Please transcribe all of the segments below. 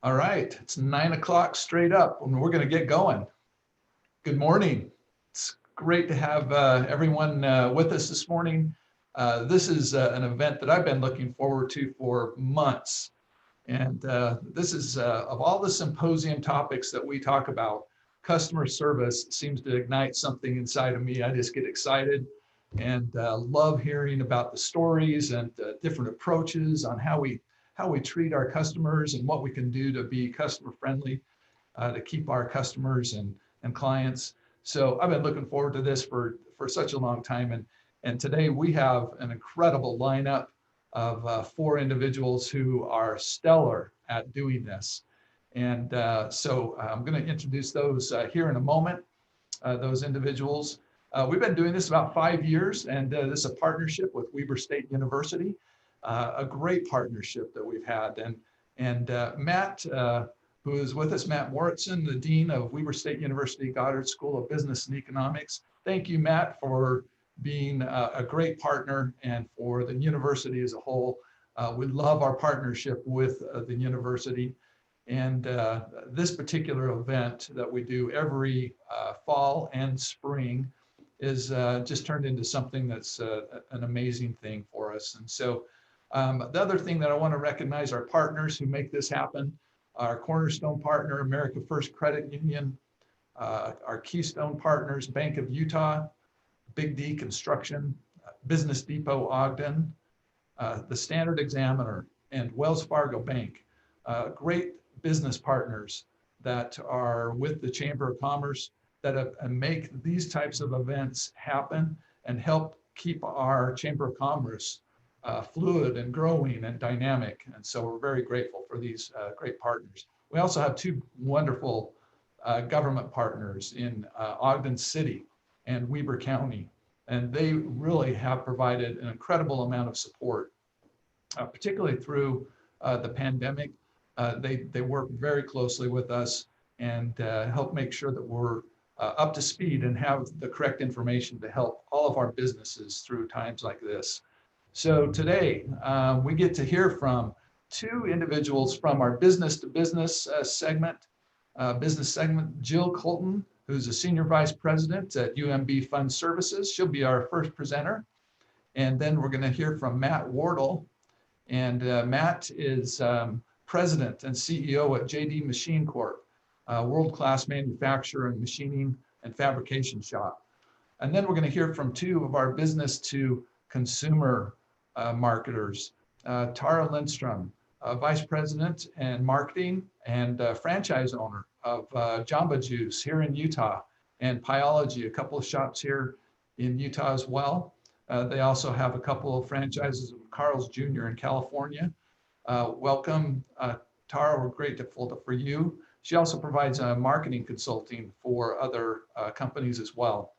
All right, it's 9 o'clock straight up, and we're going to get going. Good morning. It's great to have everyone with us this morning. This is an event that I've been looking forward to for months. And this is, of all the symposium topics that we talk about, customer service seems to ignite something inside of me. I just get excited and love hearing about the stories and different approaches on how we treat our customers and what we can do to be customer friendly, to keep our customers and clients. So I've been looking forward to this for such a long time. And today we have an incredible lineup of 4 individuals who are stellar at doing this. And so I'm going to introduce those here in a moment, those individuals. We've been doing this about 5 years, and this is a partnership with Weber State University, a great partnership that we've had. And Matt, who is with us, Matt Morrison, the Dean of Weber State University Goddard School of Business and Economics. Thank you, Matt, for being a great partner and for the university as a whole. We love our partnership with the university. And this particular event that we do every fall and spring is just turned into something that's an amazing thing for us. And so the other thing that I want to recognize our partners who make this happen, our cornerstone partner, America First Credit Union, our keystone partners, Bank of Utah, Big D Construction, Business Depot Ogden, the Standard Examiner, and Wells Fargo Bank. Great business partners that are with the Chamber of Commerce that make these types of events happen and help keep our Chamber of Commerce fluid and growing and dynamic. And so we're very grateful for these great partners. We also have 2 wonderful government partners in Ogden City and Weber County, and they really have provided an incredible amount of support, particularly through the pandemic. They work very closely with us and help make sure that we're up to speed and have the correct information to help all of our businesses through times like this. So today we get to hear from 2 individuals from our business to business segment, Jill Colton, who's a Senior Vice President at UMB Fund Services. She'll be our first presenter. And then we're going to hear from Matt Wardle. And Matt is President and CEO at JD Machine Corp, a world-class manufacturer and machining and fabrication shop. And then we're going to hear from 2 of our business to consumer marketers, Tara Lindstrom, Vice President and Marketing and franchise owner of Jamba Juice here in Utah, and Pieology, a couple of shops here in Utah as well. They also have a couple of franchises of Carl's Jr. in California. Welcome, Tara, we're grateful for you. She also provides marketing consulting for other companies as well.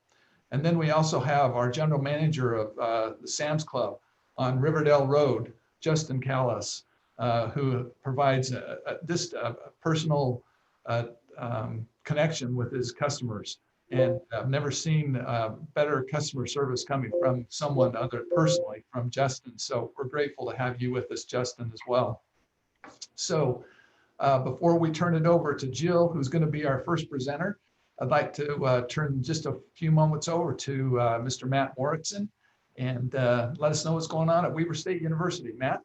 And then we also have our general manager of the Sam's Club on Riverdale Road, Justin Kallis, who provides just a personal connection with his customers. And I've never seen better customer service coming from someone other personally from Justin. So we're grateful to have you with us, Justin, as well. So before we turn it over to Jill, who's going to be our first presenter, I'd like to turn just a few moments over to Mr. Matt Morrison and let us know what's going on at Weber State University. Matt?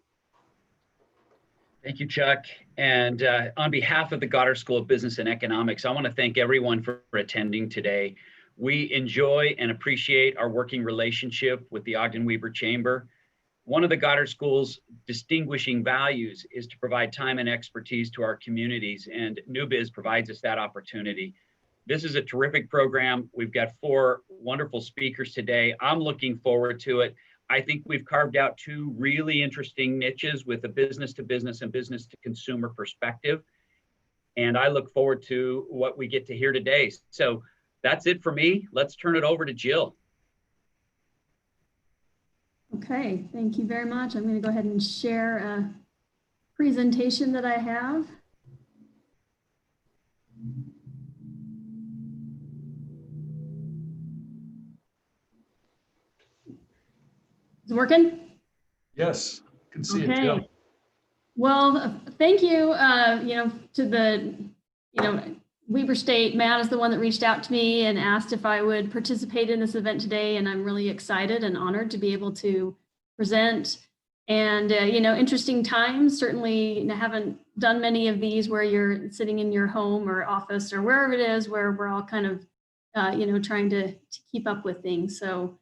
Thank you, Chuck. And on behalf of the Goddard School of Business and Economics, I want to thank everyone for attending today. We enjoy and appreciate our working relationship with the Ogden-Weber Chamber. One of the Goddard School's distinguishing values is to provide time and expertise to our communities, and Nubiz provides us that opportunity. This is a terrific program. We've got 4 wonderful speakers today. I'm looking forward to it. I think we've carved out 2 really interesting niches with a business to business and business to consumer perspective. And I look forward to what we get to hear today. So that's it for me. Let's turn it over to Jill. Okay, thank you very much. I'm going to go ahead and share a presentation that I have. Is it working? Yes, can see it, Okay. Jill. Well, thank you, to the, Weber State. Matt is the one that reached out to me and asked if I would participate in this event today. And I'm really excited and honored to be able to present. And, interesting times. Certainly haven't done many of these where you're sitting in your home or office or wherever it is where we're all kind of, trying to keep up with things. So,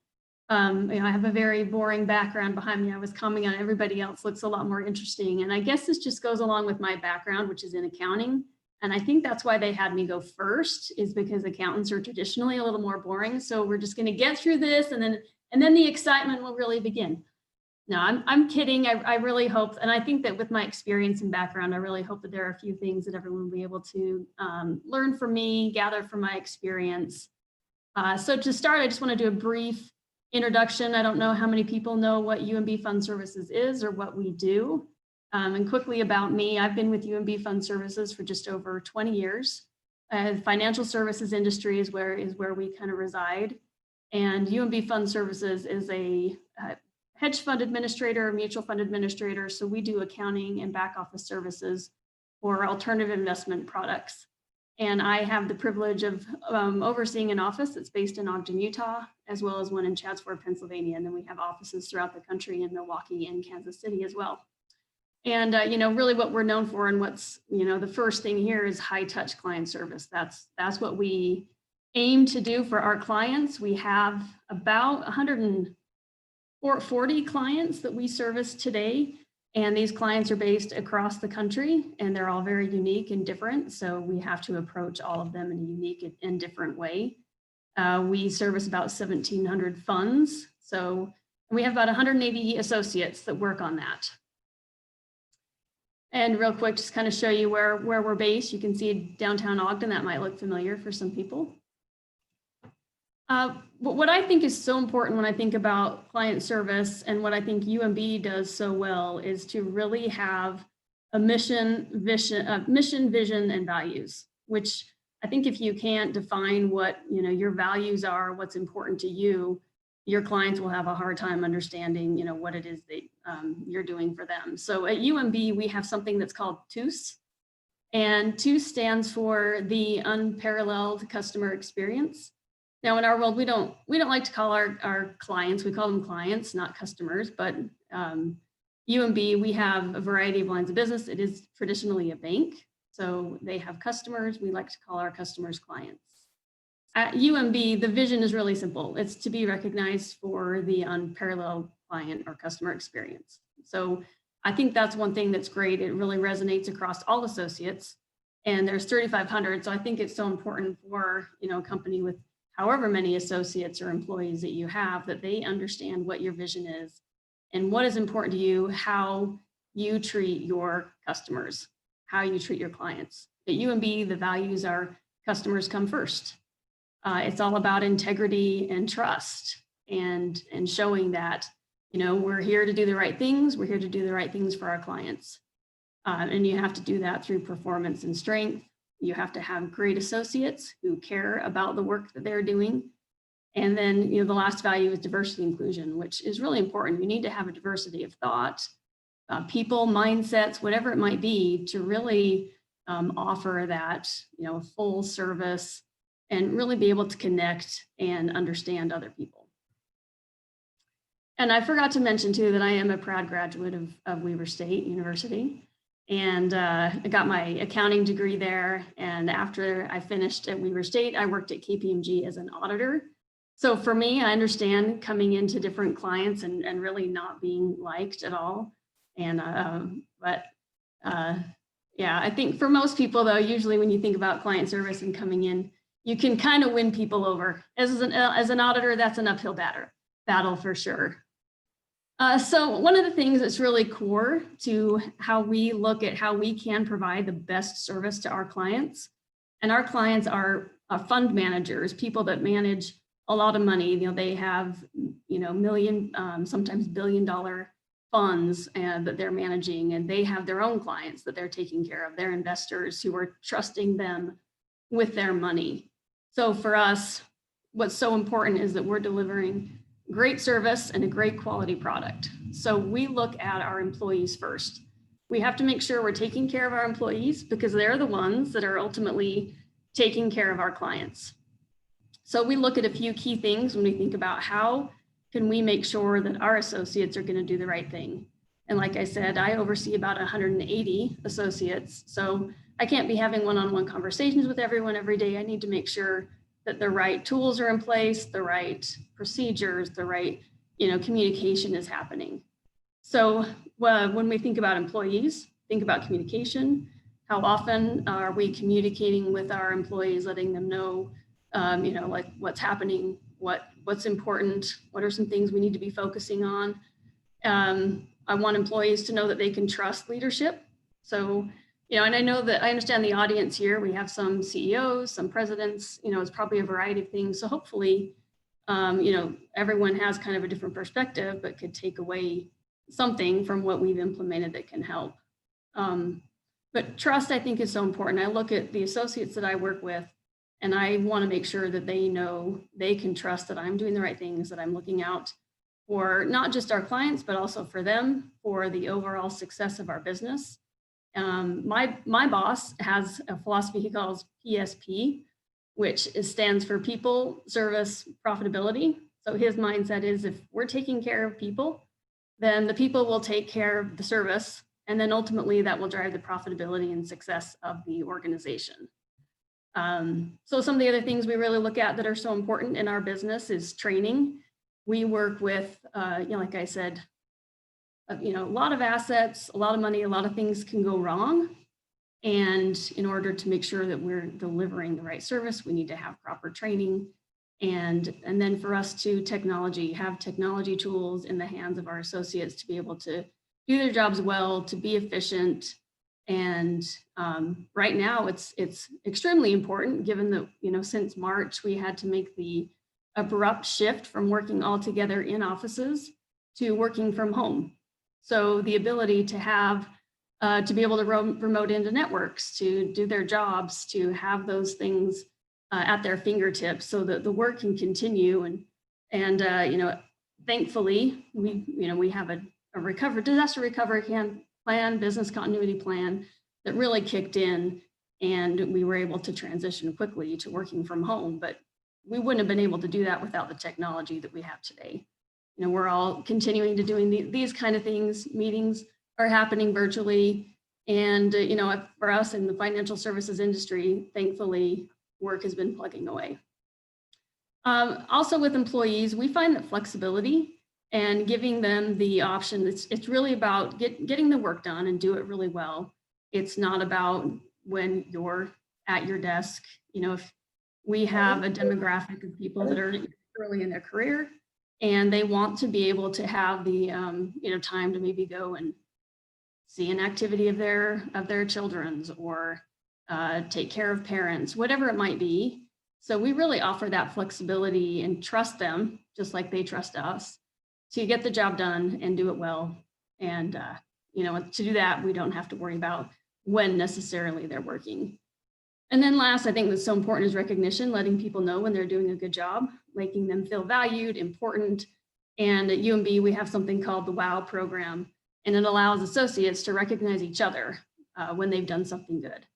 I have a very boring background behind me. I was commenting on everybody else looks a lot more interesting. And I guess this just goes along with my background, which is in accounting. And I think that's why they had me go first, is because accountants are traditionally a little more boring. So we're just going to get through this, and then the excitement will really begin. No, I'm kidding. I really hope, and I think that with my experience and background, I really hope that there are a few things that everyone will be able to learn from me, gather from my experience. So to start, I just want to do a brief introduction. I don't know how many people know what UMB Fund Services is or what we do. And quickly about me, I've been with UMB Fund Services for just over 20 years. Financial services industry is where we kind of reside. And UMB Fund Services is a hedge fund administrator, mutual fund administrator. So we do accounting and back office services for alternative investment products. And I have the privilege of overseeing an office that's based in Ogden, Utah, as well as one in Chatsworth, Pennsylvania. And then we have offices throughout the country in Milwaukee and Kansas City as well. And, really what we're known for, and what's, the first thing here is high touch client service. That's what we aim to do for our clients. We have about 140 clients that we service today. And these clients are based across the country, and they're all very unique and different. So we have to approach all of them in a unique and different way. We service about 1,700 funds. So we have about 180 associates that work on that. And real quick, just kind of show you where we're based. You can see downtown Ogden. That might look familiar for some people. But what I think is so important when I think about client service, and what I think UMB does so well, is to really have a mission, vision, and values, which I think if you can't define what your values are, what's important to you, your clients will have a hard time understanding what it is that you're doing for them. So at UMB, we have something that's called TUS, and TUS stands for the Unparalleled Customer Experience. Now, in our world, we don't like to call our clients, we call them clients, not customers, but UMB, we have a variety of lines of business. It is traditionally a bank, so they have customers. We like to call our customers clients. At UMB, the vision is really simple. It's to be recognized for the unparalleled client or customer experience. So I think that's one thing that's great. It really resonates across all associates, and there's 3,500. So I think it's so important for a company with however many associates or employees that you have, that they understand what your vision is and what is important to you, how you treat your customers, how you treat your clients. At UMB, the values are customers come first. It's all about integrity and trust, and showing that, we're here to do the right things. We're here to do the right things for our clients. And you have to do that through performance and strength. You have to have great associates who care about the work that they're doing. And then, the last value is diversity inclusion, which is really important. You need to have a diversity of thought, people, mindsets, whatever it might be, to really offer that, full service and really be able to connect and understand other people. And I forgot to mention too that I am a proud graduate of Weber State University. And I got my accounting degree there. And after I finished at Weber State, I worked at KPMG as an auditor. So for me, I understand coming into different clients and really not being liked at all. And yeah, I think for most people though, usually when you think about client service and coming in, you can kind of win people over. As an auditor, that's an uphill battle for sure. So one of the things that's really core to how we look at how we can provide the best service to our clients, and our clients are fund managers, people that manage a lot of money. They have million, sometimes $1 billion funds that they're managing, and they have their own clients that they're taking care of, their investors who are trusting them with their money. So for us, what's so important is that we're delivering great service and a great quality product. So we look at our employees first. We have to make sure we're taking care of our employees because they're the ones that are ultimately taking care of our clients. So we look at a few key things when we think about how can we make sure that our associates are going to do the right thing. And like I said, I oversee about 180 associates. So I can't be having one-on-one conversations with everyone every day. I need to make sure that the right tools are in place, the right procedures, the right, communication is happening. So when we think about employees, think about communication. How often are we communicating with our employees, letting them know, like what's happening, what's important, what are some things we need to be focusing on. I want employees to know that they can trust leadership. So, and I know that I understand the audience here. We have some CEOs, some presidents, it's probably a variety of things. So hopefully, everyone has kind of a different perspective, but could take away something from what we've implemented that can help. But trust, I think, is so important. I look at the associates that I work with, and I want to make sure that they know they can trust that I'm doing the right things, that I'm looking out for not just our clients, but also for them, for the overall success of our business. My boss has a philosophy he calls PSP, which stands for People, Service, Profitability. So his mindset is if we're taking care of people, then the people will take care of the service. And then ultimately that will drive the profitability and success of the organization. So some of the other things we really look at that are so important in our business is training. We work with, like I said, a lot of assets, a lot of money, a lot of things can go wrong. And in order to make sure that we're delivering the right service, we need to have proper training. And then for us to have technology tools in the hands of our associates to be able to do their jobs well, to be efficient. And right now it's extremely important given that, since March, we had to make the abrupt shift from working all together in offices to working from home. So the ability to have, to be able to remote into networks, to do their jobs, to have those things at their fingertips so that the work can continue. And thankfully, we have a disaster recovery plan, business continuity plan that really kicked in, and we were able to transition quickly to working from home. But we wouldn't have been able to do that without the technology that we have today. We're all continuing to doing these kind of things. Meetings are happening virtually. And, for us in the financial services industry, thankfully, work has been plugging away. Also with employees, we find that flexibility and giving them the option, it's really about getting the work done and do it really well. It's not about when you're at your desk. If we have a demographic of people that are early in their career and they want to be able to have the time to maybe go and see an activity of their children's or take care of parents, whatever it might be. So we really offer that flexibility and trust them, just like they trust us, to get the job done and do it well. And to do that, we don't have to worry about when necessarily they're working. And then last, I think what's so important is recognition, letting people know when they're doing a good job, making them feel valued, important. And at UMB, we have something called the WOW program, and it allows associates to recognize each other when they've done something good.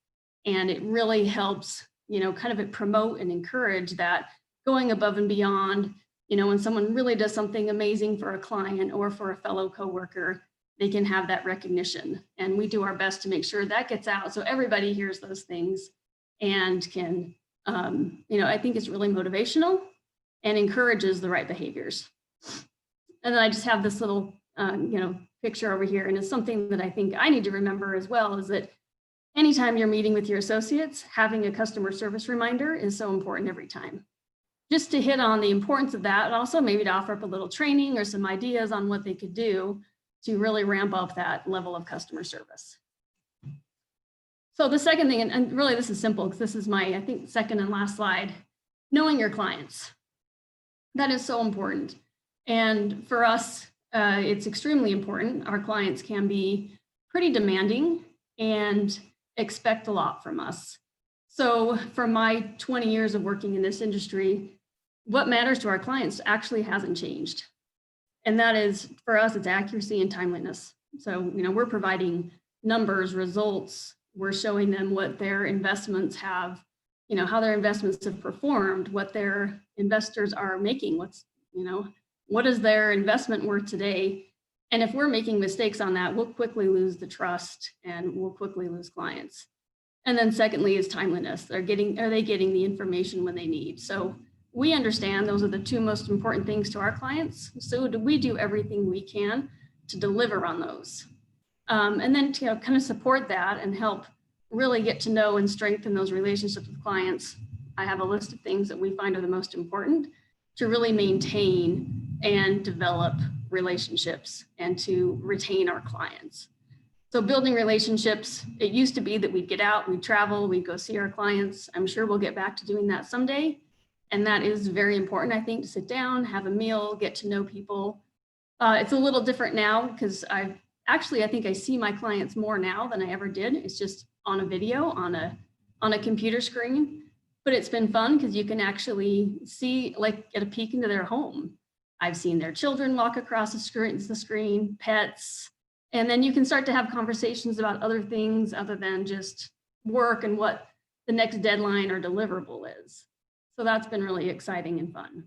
And it really helps, kind of promote and encourage that going above and beyond. When someone really does something amazing for a client or for a fellow coworker, they can have that recognition. And we do our best to make sure that gets out so everybody hears those things and can, I think it's really motivational and encourages the right behaviors. And then I just have this little, picture over here. And it's something that I think I need to remember as well, is that anytime you're meeting with your associates, having a customer service reminder is so important every time. Just to hit on the importance of that, and also maybe to offer up a little training or some ideas on what they could do to really ramp up that level of customer service. So the second thing, and really this is simple because this is my, I think, second and last slide, knowing your clients. That is so important. And for us, it's extremely important. Our clients can be pretty demanding and expect a lot from us. So for my 20 years of working in this industry, what matters to our clients actually hasn't changed. And that is, for us, it's accuracy and timeliness. So, we're providing numbers, results. We're showing them what their investments have, how their investments have performed, what their investors are making, what is their investment worth today? And if we're making mistakes on that, we'll quickly lose the trust and we'll quickly lose clients. And then secondly is timeliness. Are they getting the information when they need? So we understand those are the two most important things to our clients. So we do everything we can to deliver on those. And then to kind of support that and help really get to know and strengthen those relationships with clients. I have a list of things that we find are the most important to really maintain and develop relationships and to retain our clients. So building relationships, it used to be that we'd get out, we'd travel, we'd go see our clients. I'm sure we'll get back to doing that someday. And that is very important, I think, to sit down, have a meal, get to know people. It's a little different now because I think I see my clients more now than I ever did. It's just on a video, on a computer screen. But it's been fun because you can actually see, get a peek into their home. I've seen their children walk across the screen, pets, and then you can start to have conversations about other things other than just work and what the next deadline or deliverable is. So that's been really exciting and fun.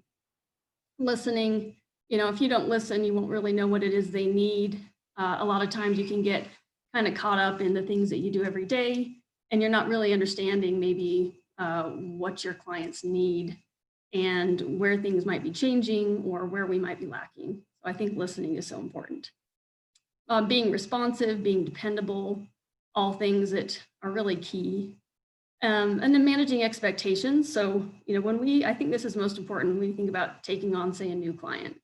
Listening, if you don't listen, you won't really know what it is they need. A lot of times you can get kind of caught up in the things that you do every day, and you're not really understanding maybe what your clients need and where things might be changing or where we might be lacking. So I think listening is so important. Being responsive, being dependable, all things that are really key. And then managing expectations. So, I think this is most important when we think about taking on, say, a new client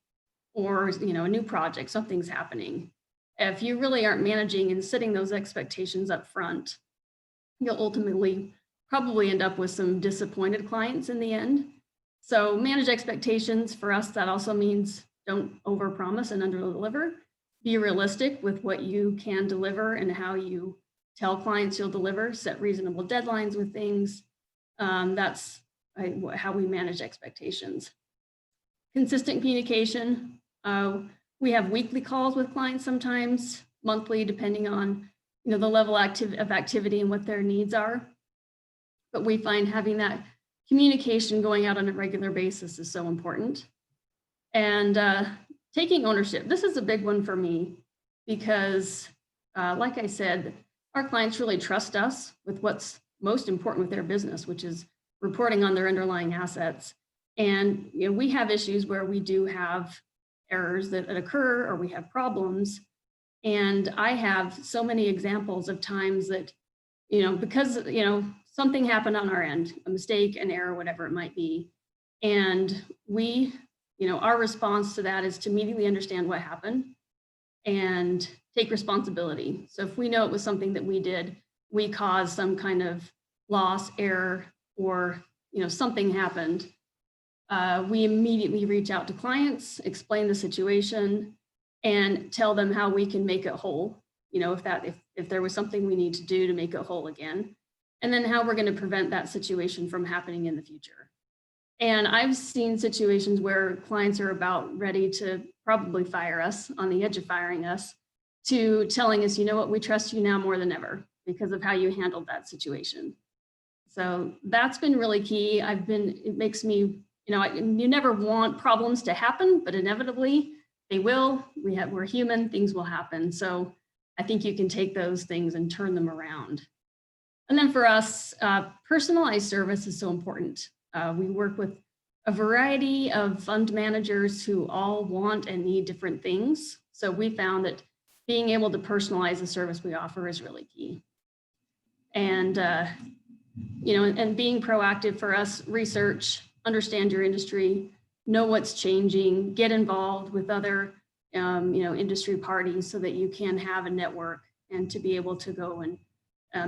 or, a new project, something's happening. If you really aren't managing and setting those expectations up front, you'll ultimately probably end up with some disappointed clients in the end. So manage expectations. For us, that also means don't overpromise and underdeliver. Be realistic with what you can deliver and how you tell clients you'll deliver. Set reasonable deadlines with things. That's how we manage expectations. Consistent communication. We have weekly calls with clients sometimes, monthly, depending on the level of activity and what their needs are. But we find having that communication going out on a regular basis is so important. And taking ownership. This is a big one for me because, like I said, our clients really trust us with what's most important with their business, which is reporting on their underlying assets. And we have issues where we do have errors that occur or we have problems. And I have so many examples of times that, because, something happened on our end, a mistake, an error, whatever it might be. And we, our response to that is to immediately understand what happened and take responsibility. So if we know it was something that we did, we caused some kind of loss, error, or, something happened, we immediately reach out to clients, explain the situation, and tell them how we can make it whole. If there was something we need to do to make it whole again, and then how we're going to prevent that situation from happening in the future. And I've seen situations where clients are about ready to probably fire us, on the edge of firing us, to telling us, we trust you now more than ever because of how you handled that situation. So that's been really key. It makes me, you never want problems to happen, but inevitably they will. We're human, things will happen. So I think you can take those things and turn them around. And then for us, personalized service is so important. We work with a variety of fund managers who all want and need different things. So we found that being able to personalize the service we offer is really key. And, and being proactive for us, research, understand your industry, know what's changing, get involved with other, industry parties so that you can have a network and to be able to go and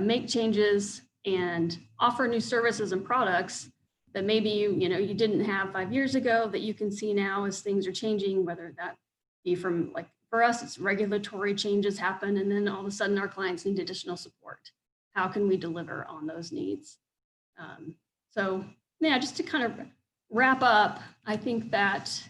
make changes and offer new services and products that maybe you didn't have 5 years ago that you can see now as things are changing, whether that be from, like, for us, it's regulatory changes happen, and then all of a sudden our clients need additional support. How can we deliver on those needs? So yeah, just to kind of wrap up, I think that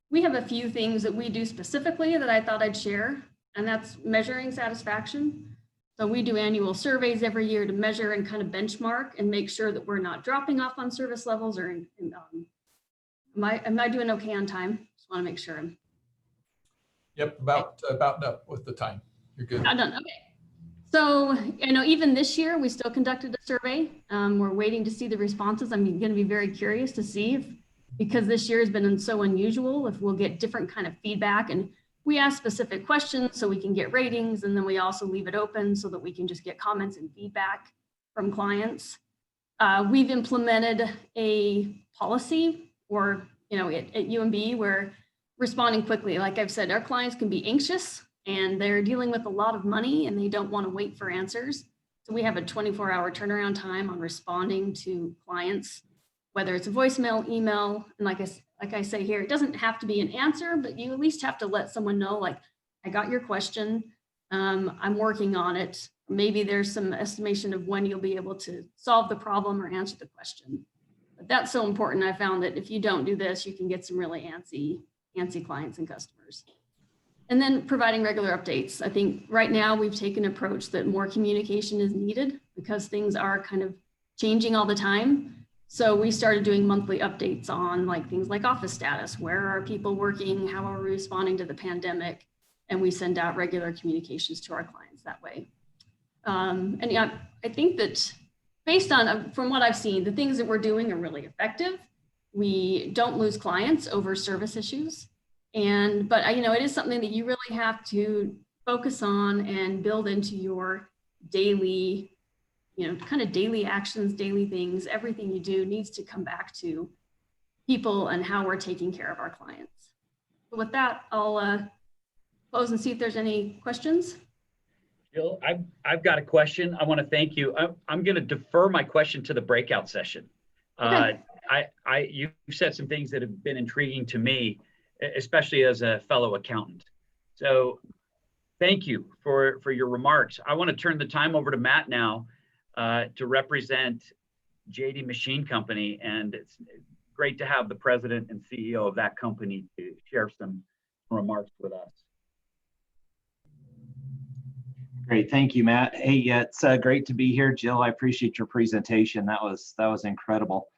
we have a few things that we do specifically that I thought I'd share, and that's measuring satisfaction. So we do annual surveys every year to measure and kind of benchmark and make sure that we're not dropping off on service levels or am I doing okay on time? Just want to make sure I'm Yep, about up with the time. You're good. not done. Okay. So, even this year, we still conducted a survey. We're waiting to see the responses. I'm going to be very curious to see if, because this year has been so unusual, if we'll get different kind of feedback. And we ask specific questions so we can get ratings. And then we also leave it open so that we can just get comments and feedback from clients. We've implemented a policy or, at UMB where responding quickly, like I've said, our clients can be anxious and they're dealing with a lot of money and they don't want to wait for answers. So we have a 24-hour turnaround time on responding to clients, whether it's a voicemail, email, and like I say here, it doesn't have to be an answer, but you at least have to let someone know, like, I got your question, I'm working on it. Maybe there's some estimation of when you'll be able to solve the problem or answer the question. But that's so important. I found that if you don't do this, you can get some really antsy clients and customers. And then providing regular updates. I think right now we've taken an approach that more communication is needed because things are kind of changing all the time. So we started doing monthly updates on things like office status. Where are people working? How are we responding to the pandemic? And we send out regular communications to our clients that way. And yeah, I think that based on, from what I've seen, the things that we're doing are really effective. We don't lose clients over service issues. But it is something that you really have to focus on and build into your daily, kind of daily actions, daily things. Everything you do needs to come back to people and how we're taking care of our clients. So with that, I'll close and see if there's any questions. Jill, I've got a question. I want to thank you. I'm going to defer my question to the breakout session. Okay. You said some things that have been intriguing to me, especially as a fellow accountant. So thank you for your remarks. I want to turn the time over to Matt now to represent JD Machine Company. And it's great to have the president and CEO of that company to share some remarks with us. Great, thank you, Matt. Hey, it's great to be here, Jill. I appreciate your presentation. That was incredible.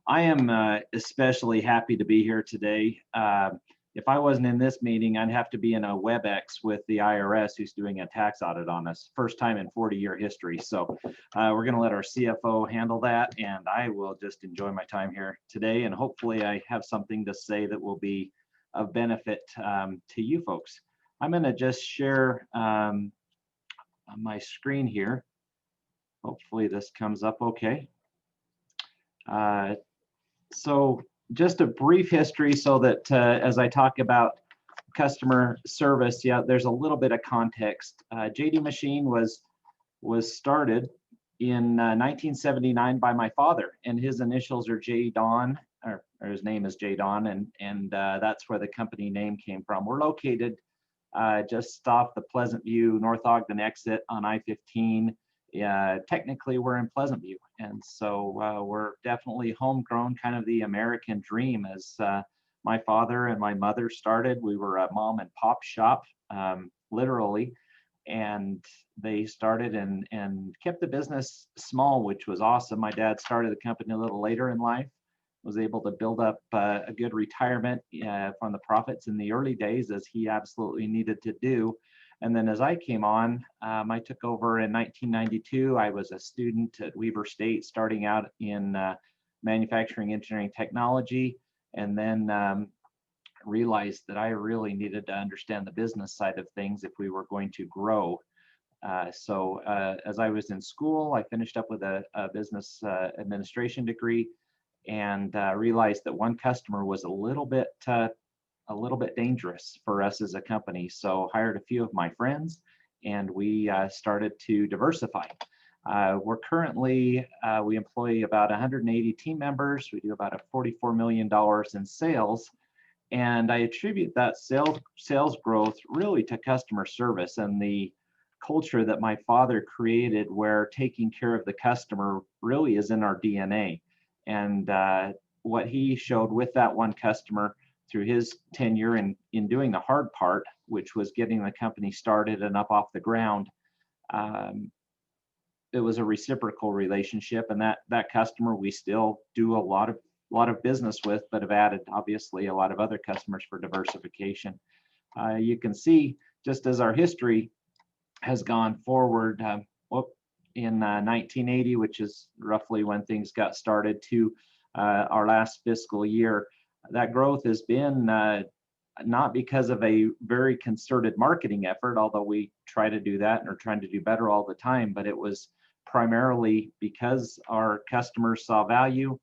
I am especially happy to be here today. If I wasn't in this meeting, I'd have to be in a WebEx with the IRS who's doing a tax audit on us, first time in 40-year history. So we're going to let our CFO handle that, and I will just enjoy my time here today. And hopefully I have something to say that will be of benefit to you folks. I'm going to just share on my screen here. Hopefully this comes up okay. So just a brief history so that as I talk about customer service, there's a little bit of context. JD Machine was started in 1979 by my father, and his initials are J. Don, or his name is J. Don, and that's where the company name came from. We're located just off the Pleasant View, North Ogden exit on I-15. Technically we're in Pleasant View, and so we're definitely homegrown, kind of the American dream. As my father and my mother started, we were a mom and pop shop, literally, and they started and kept the business small, which was awesome. My dad started the company a little later in life, was able to build up a good retirement from the profits in the early days, as he absolutely needed to do. And then as I came on, I took over in 1992. I was a student at Weber State, starting out in manufacturing engineering technology, and then realized that I really needed to understand the business side of things if we were going to grow. So as I was in school, I finished up with a business administration degree, and realized that one customer was a little bit dangerous for us as a company. So hired a few of my friends, and we started to diversify. We're currently, we employ about 180 team members. We do about $44 million in sales. And I attribute that sales growth really to customer service and the culture that my father created, where taking care of the customer really is in our DNA. And what he showed with that one customer through his tenure in doing the hard part, which was getting the company started and up off the ground, it was a reciprocal relationship, and that customer we still do a lot of business with, but have added obviously a lot of other customers for diversification. You can see just as our history has gone forward, in 1980, which is roughly when things got started, to our last fiscal year, that growth has been not because of a very concerted marketing effort, although we try to do that and are trying to do better all the time, but it was primarily because our customers saw value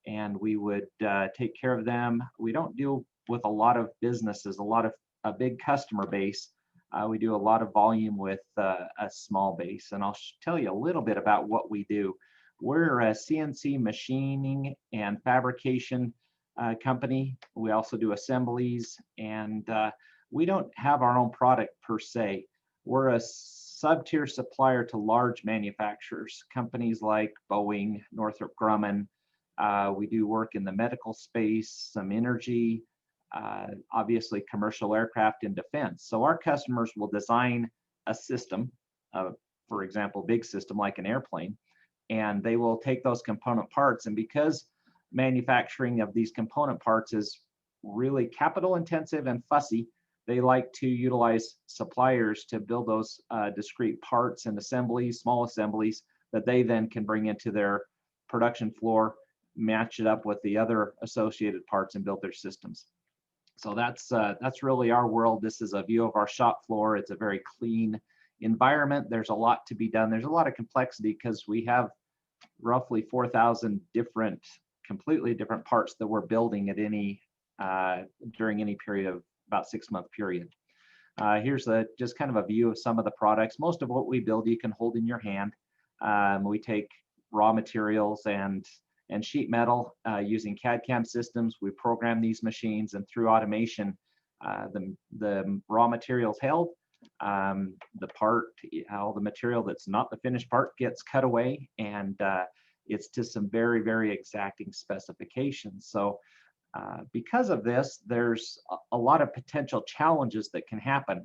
and we would take care of them. We don't deal with a lot of businesses, a big customer base. We do a lot of volume with a small base, and I'll tell you a little bit about what we do. We're a CNC machining and fabrication company. We also do assemblies, and we don't have our own product per se. We're a sub-tier supplier to large manufacturers, companies like Boeing, Northrop Grumman. We do work in the medical space, some energy, obviously commercial aircraft and defense. So our customers will design a system, for example, big system like an airplane, and they will take those component parts. And because manufacturing of these component parts is really capital intensive and fussy, they like to utilize suppliers to build those discrete parts and assemblies, small assemblies, that they then can bring into their production floor, match it up with the other associated parts and build their systems. So that's really our world. This is a view of our shop floor. It's a very clean environment. There's a lot to be done. There's a lot of complexity because we have roughly 4,000 completely different parts that we're building at during any period of about 6-month period. Here's just kind of a view of some of the products. Most of what we build you can hold in your hand. We take raw materials and sheet metal using CAD/CAM systems. We program these machines, and through automation, the raw materials held, all the material that's not the finished part gets cut away, and it's to some very, very exacting specifications. So because of this, there's a lot of potential challenges that can happen,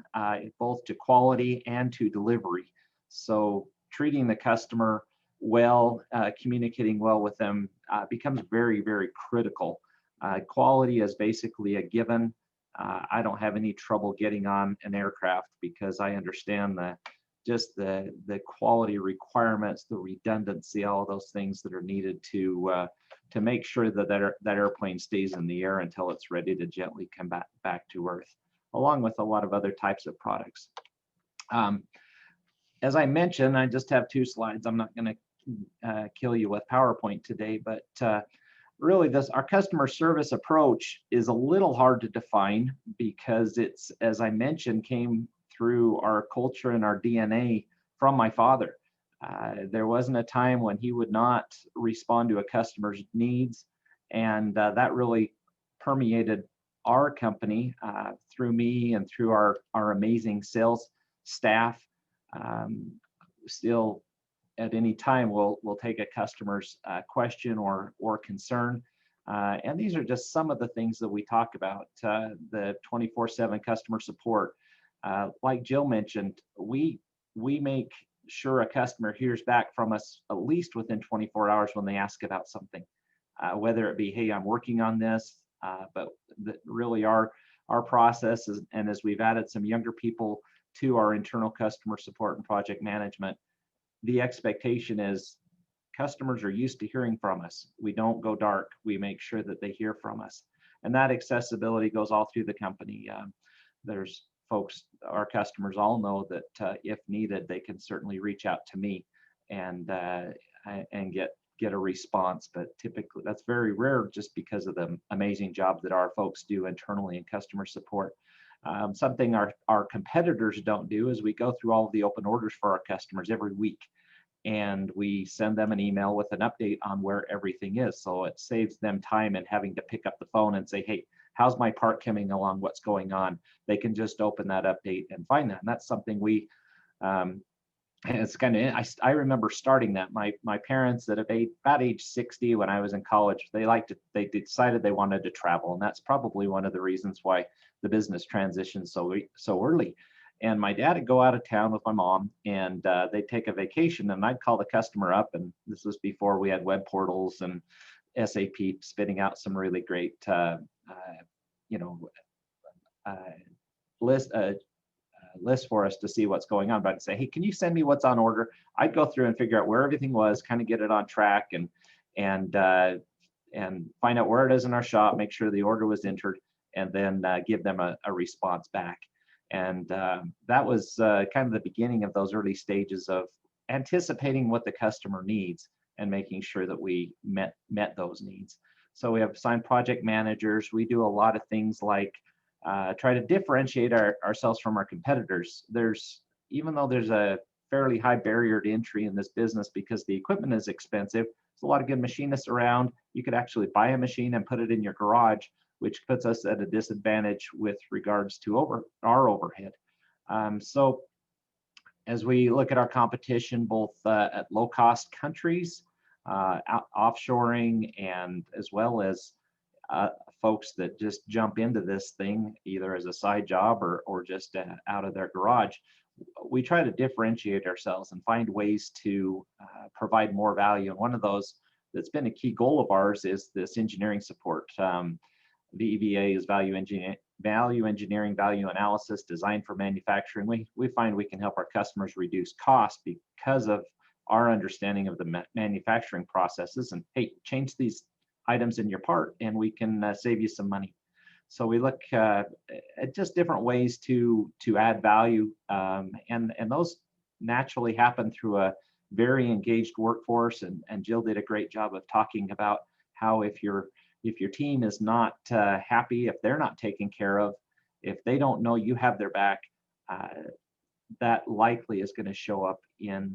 both to quality and to delivery. So treating the customer well, communicating well with them becomes very, very critical. Quality is basically a given. I don't have any trouble getting on an aircraft because I understand the quality requirements, the redundancy, all of those things that are needed to make sure that airplane stays in the air until it's ready to gently come back to Earth, along with a lot of other types of products. As I mentioned, I just have 2 slides. I'm not going to kill you with PowerPoint today, but really our customer service approach is a little hard to define because it's, as I mentioned, came through our culture and our DNA from my father. There wasn't a time when he would not respond to a customer's needs, and that really permeated our company through me and through our amazing sales staff. Still, at any time, we'll take a customer's question or concern. And these are just some of the things that we talk about, the 24/7 customer support. Like Jill mentioned, we make sure a customer hears back from us at least within 24 hours when they ask about something, whether it be, hey, I'm working on this, but really our process is, and as we've added some younger people to our internal customer support and project management, the expectation is customers are used to hearing from us. We don't go dark. We make sure that they hear from us. And that accessibility goes all through the company. There's folks, our customers all know that if needed, they can certainly reach out to me and get a response. But typically that's very rare just because of the amazing job that our folks do internally in customer support. Something our competitors don't do is we go through all of the open orders for our customers every week, and we send them an email with an update on where everything is. So it saves them time in having to pick up the phone and say, hey, how's my part coming along? What's going on? They can just open that update and find that. And that's something we, and it's kind of, I remember starting that. My parents at about age 60 when I was in college, they decided they wanted to travel. And that's probably one of the reasons why the business transitioned so early. And my dad would go out of town with my mom, and they'd take a vacation, and I'd call the customer up. And this was before we had web portals and SAP spitting out some really great, you know, list for us to see what's going on. But I'd say, hey, can you send me what's on order? I'd go through and figure out where everything was, kind of get it on track, and find out where it is in our shop, make sure the order was entered, and then give them a response back. And that was kind of the beginning of those early stages of anticipating what the customer needs and making sure that we met those needs. So we have assigned project managers. We do a lot of things like try to differentiate ourselves from our competitors. Even though there's a fairly high barrier to entry in this business because the equipment is expensive, there's a lot of good machinists around. You could actually buy a machine and put it in your garage, which puts us at a disadvantage with regards to our overhead. So as we look at our competition, both at low-cost countries, offshoring, and as well as folks that just jump into this thing either as a side job or just out of their garage, we try to differentiate ourselves and find ways to provide more value. And one of those that's been a key goal of ours is this engineering support. VEVA is value engineering, value analysis, design for manufacturing. We find we can help our customers reduce cost because of our understanding of the manufacturing processes. And hey, change these items in your part and we can save you some money. So we look at just different ways to add value, and those naturally happen through a very engaged workforce. And Jill did a great job of talking about how if your team is not happy, if they're not taken care of, if they don't know you have their back, that likely is going to show up in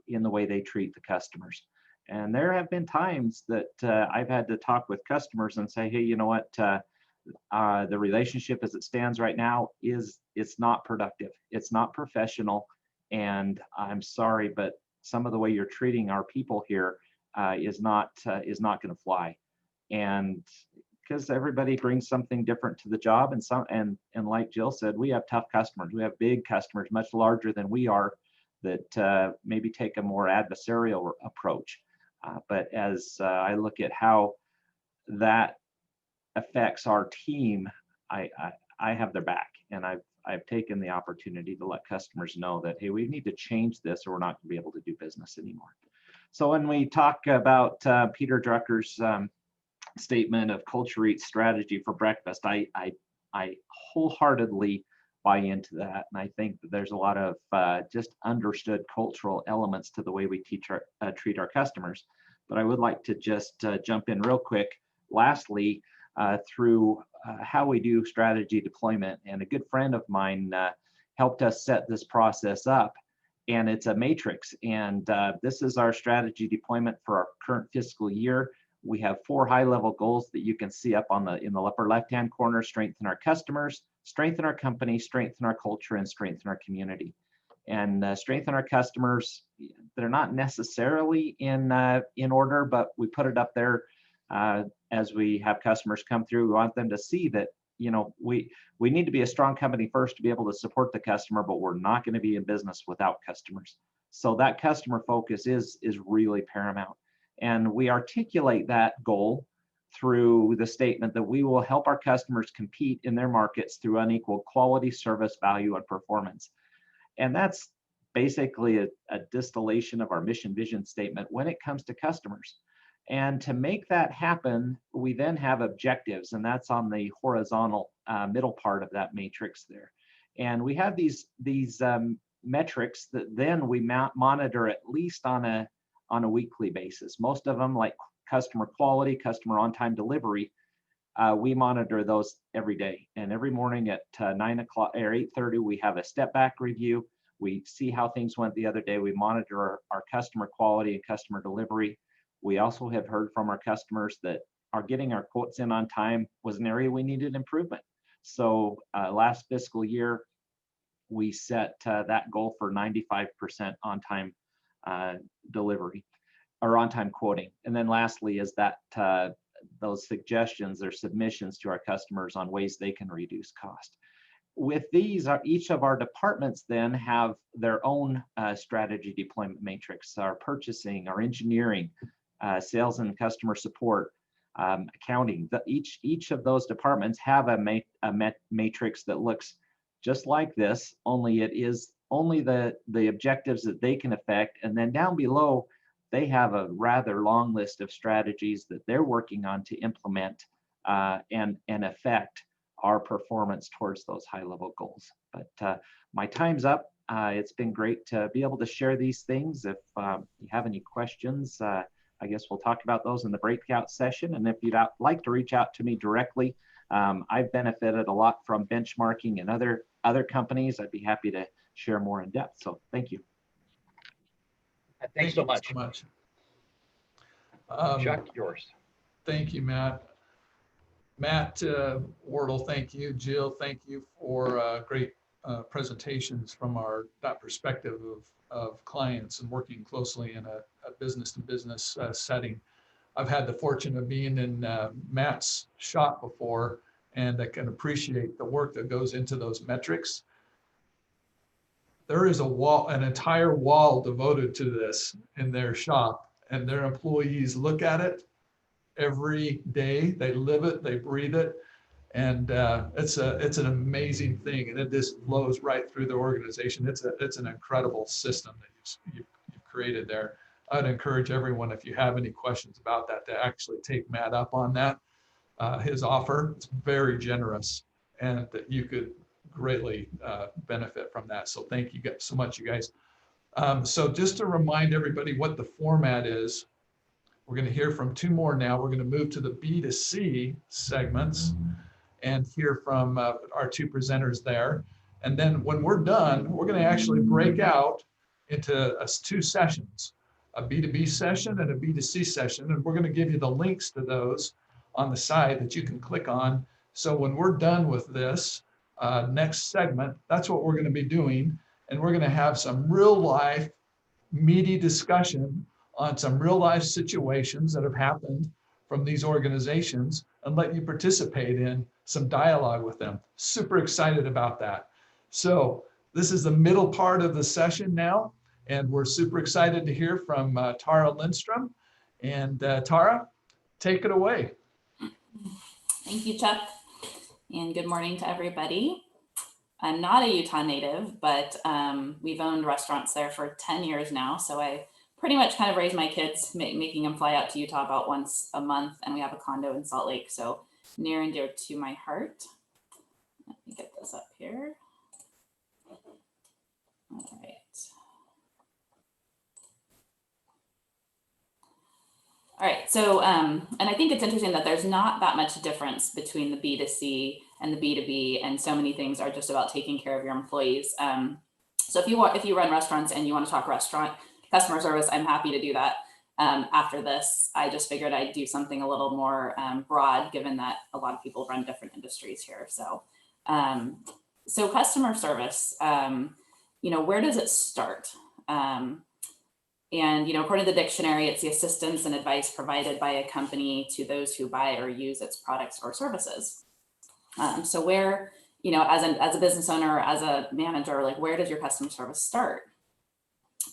the way they treat the customers. And there have been times that I've had to talk with customers and say, hey, you know what, the relationship as it stands right now it's not productive, it's not professional, and I'm sorry, but some of the way you're treating our people here is not going to fly. And because everybody brings something different to the job, and like Jill said, we have tough customers. We have big customers, much larger than we are, that maybe take a more adversarial approach. But as I look at how that affects our team, I have their back, and I've taken the opportunity to let customers know that, hey, we need to change this or we're not going to be able to do business anymore. So when we talk about Peter Drucker's statement of culture eats strategy for breakfast, I wholeheartedly buy into that. And I think that there's a lot of just understood cultural elements to the way we treat our customers. But I would like to just jump in real quick. Lastly, through how we do strategy deployment. And a good friend of mine helped us set this process up. And it's a matrix. And this is our strategy deployment for our current fiscal year. We have 4 high-level goals that you can see up in the upper left-hand corner: strengthen our customers, strengthen our company, strengthen our culture, and strengthen our community. And strengthen our customers, they're not necessarily in order, but we put it up there as we have customers come through. We want them to see that, you know, we need to be a strong company first to be able to support the customer, but we're not going to be in business without customers. So that customer focus is really paramount. And we articulate that goal through the statement that we will help our customers compete in their markets through unequaled quality, service, value, and performance. And that's basically a distillation of our mission vision statement when it comes to customers. And to make that happen, we then have objectives, and that's on the horizontal middle part of that matrix there. And we have these metrics that then we monitor at least on a weekly basis. Most of them, like customer quality, customer on-time delivery, we monitor those every day. And every morning at 9 o'clock or 8:30, we have a step back review. We see how things went the other day. We monitor our customer quality and customer delivery. We also have heard from our customers that are getting our quotes in on time was an area we needed improvement. So last fiscal year, we set that goal for 95% on-time delivery or on-time quoting. And then lastly is that those suggestions or submissions to our customers on ways they can reduce cost. with these, each of our departments then have their own strategy deployment matrix. Our purchasing, our engineering, sales and customer support, accounting. Each of those departments have a matrix that looks just like this, only it is only the objectives that they can affect. And then down below, they have a rather long list of strategies that they're working on to implement and affect our performance towards those high-level goals. But my time's up. It's been great to be able to share these things. If you have any questions, I guess we'll talk about those in the breakout session. And if you'd like to reach out to me directly, I've benefited a lot from benchmarking and other companies. I'd be happy to share more in depth. So thank you. Thanks so much. Chuck, yours. Thank you, Matt. Matt, Wardle, thank you. Jill, thank you for great presentations from that perspective of clients and working closely in a business-to-business setting. I've had the fortune of being in Matt's shop before, and I can appreciate the work that goes into those metrics. There is an entire wall devoted to this in their shop, and their employees look at it every day. They live it, they breathe it, and it's an amazing thing, and it just flows right through the organization. It's an incredible system that you've created there. I'd encourage everyone, if you have any questions about that, to actually take Matt up on that. His offer is very generous, and that you could greatly benefit from that. So thank you so much, you guys. So just to remind everybody what the format is, we're going to hear from two more now. We're going to move to the B2C segments and hear from our two presenters there. And then when we're done, we're going to actually break out into two sessions, a B2B session and a B2C session. And we're going to give you the links to those on the side that you can click on. So when we're done with this next segment, that's what we're going to be doing. And we're going to have some real life meaty discussion on some real life situations that have happened from these organizations and let you participate in some dialogue with them. Super excited about that. So this is the middle part of the session now, and we're super excited to hear from Tara Lindstrom. And Tara, take it away. Thank you, Chuck, and good morning to everybody. I'm not a Utah native, but we've owned restaurants there for 10 years now, so I pretty much kind of raise my kids, making them fly out to Utah about once a month, and we have a condo in Salt Lake, so near and dear to my heart. Let me get this up here. All right. All right, so, and I think it's interesting that there's not that much difference between the B2C and the B2B, and so many things are just about taking care of your employees. So if you run restaurants and you want to talk restaurant customer service, I'm happy to do that. After this, I just figured I'd do something a little more broad, given that a lot of people run different industries here. So, so customer service, where does it start? And, according to the dictionary, it's the assistance and advice provided by a company to those who buy or use its products or services. So where, as a business owner, or as a manager, like, where does your customer service start?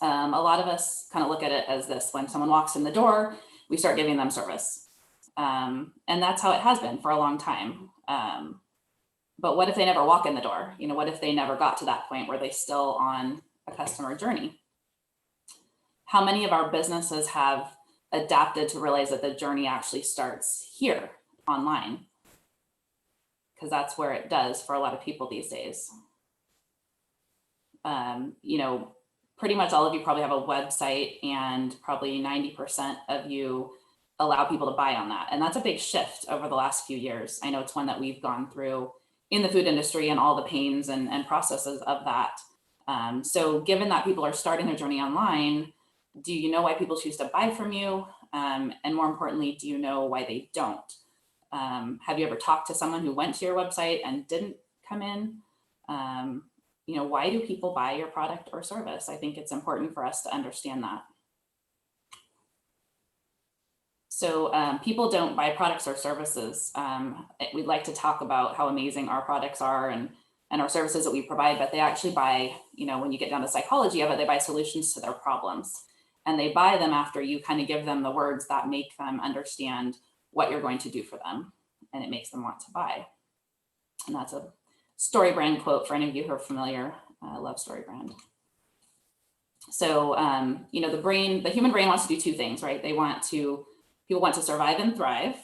A lot of us kind of look at it as this: when someone walks in the door, we start giving them service. And that's how it has been for a long time. But what if they never walk in the door? What if they never got to that point where they're still on a customer journey? How many of our businesses have adapted to realize that the journey actually starts here online? Because that's where it does for a lot of people these days. Pretty much all of you probably have a website, and probably 90% of you allow people to buy on that. And that's a big shift over the last few years. I know it's one that we've gone through in the food industry and all the pains and processes of that. So given that people are starting their journey online, do you know why people choose to buy from you? And more importantly, do you know why they don't? Have you ever talked to someone who went to your website and didn't come in? Why do people buy your product or service? I think it's important for us to understand that. So people don't buy products or services. We'd like to talk about how amazing our products are and and our services that we provide, but they actually buy, you know, when you get down to psychology of it, they buy solutions to their problems. And they buy them after you kind of give them the words that make them understand what you're going to do for them. And it makes them want to buy. And that's a StoryBrand quote for any of you who are familiar. I love StoryBrand. So, you know, the human brain wants to do two things, right? People want to survive and thrive,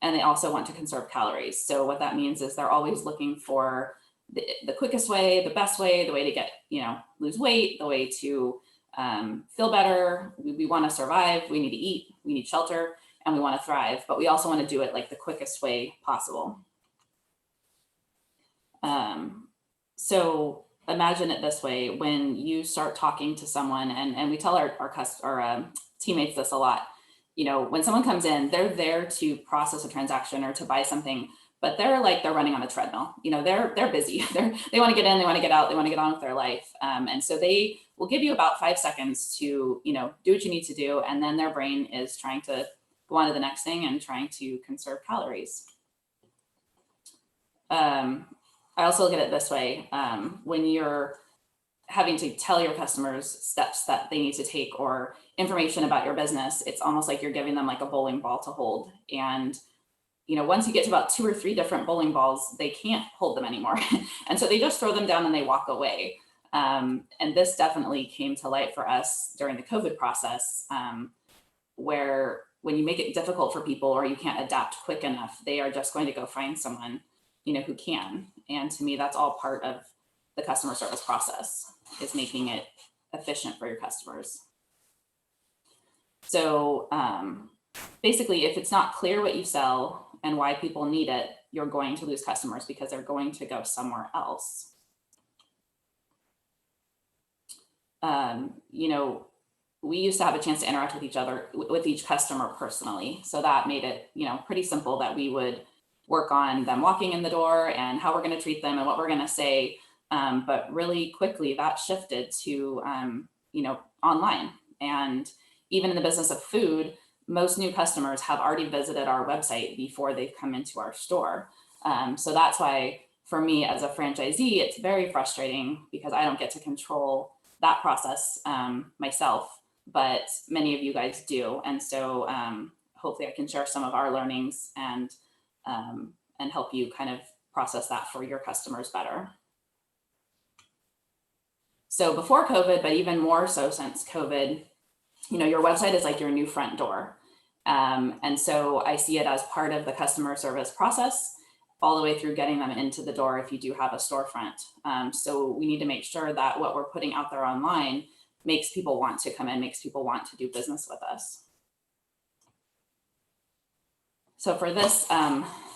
and they also want to conserve calories. So what that means is they're always looking for the quickest way, the best way, the way to get, you know, lose weight, the way to feel better. We want to survive, we need to eat, we need shelter, and we want to thrive, but we also want to do it like the quickest way possible. So imagine it this way: when you start talking to someone, and we tell our teammates this a lot, you know, when someone comes in, they're there to process a transaction or to buy something, but they're running on a treadmill. You know, they're busy. They want to get in, they want to get out, they want to get on with their life. And so they will give you about 5 seconds to, you know, do what you need to do. And then their brain is trying to go on to the next thing and trying to conserve calories. I also look at it this way: when you're having to tell your customers steps that they need to take or information about your business, it's almost like you're giving them like a bowling ball to hold. And, you know, once you get to about 2 or 3 different bowling balls, they can't hold them anymore. And so they just throw them down and they walk away. And this definitely came to light for us during the COVID process, where when you make it difficult for people or you can't adapt quick enough, they are just going to go find someone, you know, who can. And to me, that's all part of the customer service process, is making it efficient for your customers. So basically, if it's not clear what you sell and why people need it, you're going to lose customers because they're going to go somewhere else. You know, we used to have a chance to interact with each other, with each customer personally. So that made it, you know, pretty simple that we would work on them walking in the door and how we're going to treat them and what we're going to say. But really quickly that shifted to, you know, online. And even in the business of food, most new customers have already visited our website before they've come into our store. So that's why for me as a franchisee, it's very frustrating because I don't get to control that process myself, but many of you guys do. And so hopefully I can share some of our learnings and help you kind of process that for your customers better. So before COVID, but even more so since COVID, you know, your website is like your new front door. And so I see it as part of the customer service process all the way through getting them into the door if you do have a storefront. So we need to make sure that what we're putting out there online makes people want to come in, makes people want to do business with us. So for this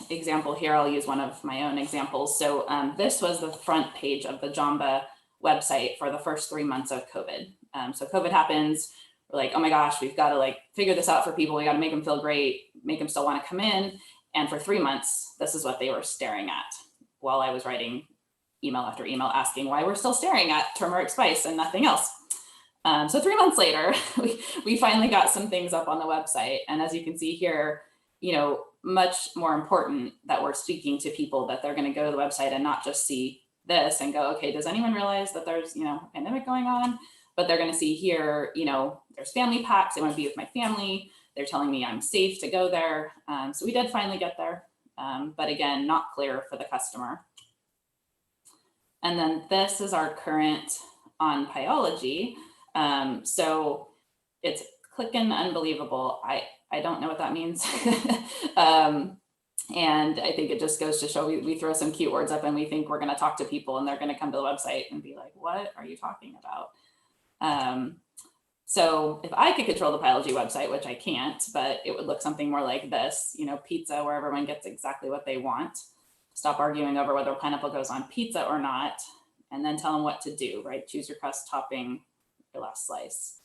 example here, I'll use one of my own examples. So this was the front page of the Jamba website for the first 3 months of COVID. So COVID happens, we're like, oh my gosh, we've got to like figure this out for people. We got to make them feel great, make them still want to come in. And for 3 months, this is what they were staring at while I was writing email after email asking why we're still staring at turmeric spice and nothing else. So 3 months later, we finally got some things up on the website. And as you can see here, you know, much more important that we're speaking to people, that they're going to go to the website and not just see this and go, okay, does anyone realize that there's, you know, a pandemic going on? But they're going to see here, you know, there's family packs. I want to be with my family. They're telling me I'm safe to go there. So we did finally get there. But again, not clear for the customer. And then this is our current on Pieology. So it's clicking unbelievable. I don't know what that means. And I think it just goes to show we throw some cute words up and we think we're going to talk to people and they're going to come to the website and be like, what are you talking about? So if I could control the Pieology website, which I can't, but it would look something more like this, you know, pizza, where everyone gets exactly what they want. Stop arguing over whether pineapple goes on pizza or not, and then tell them what to do, right? Choose your crust, topping, your last slice.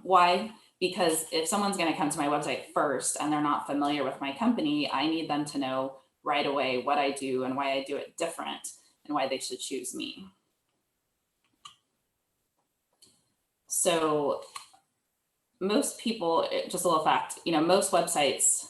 Why? Because if someone's going to come to my website first and they're not familiar with my company, I need them to know right away what I do and why I do it different and why they should choose me. So most people, just a little fact, you know, most websites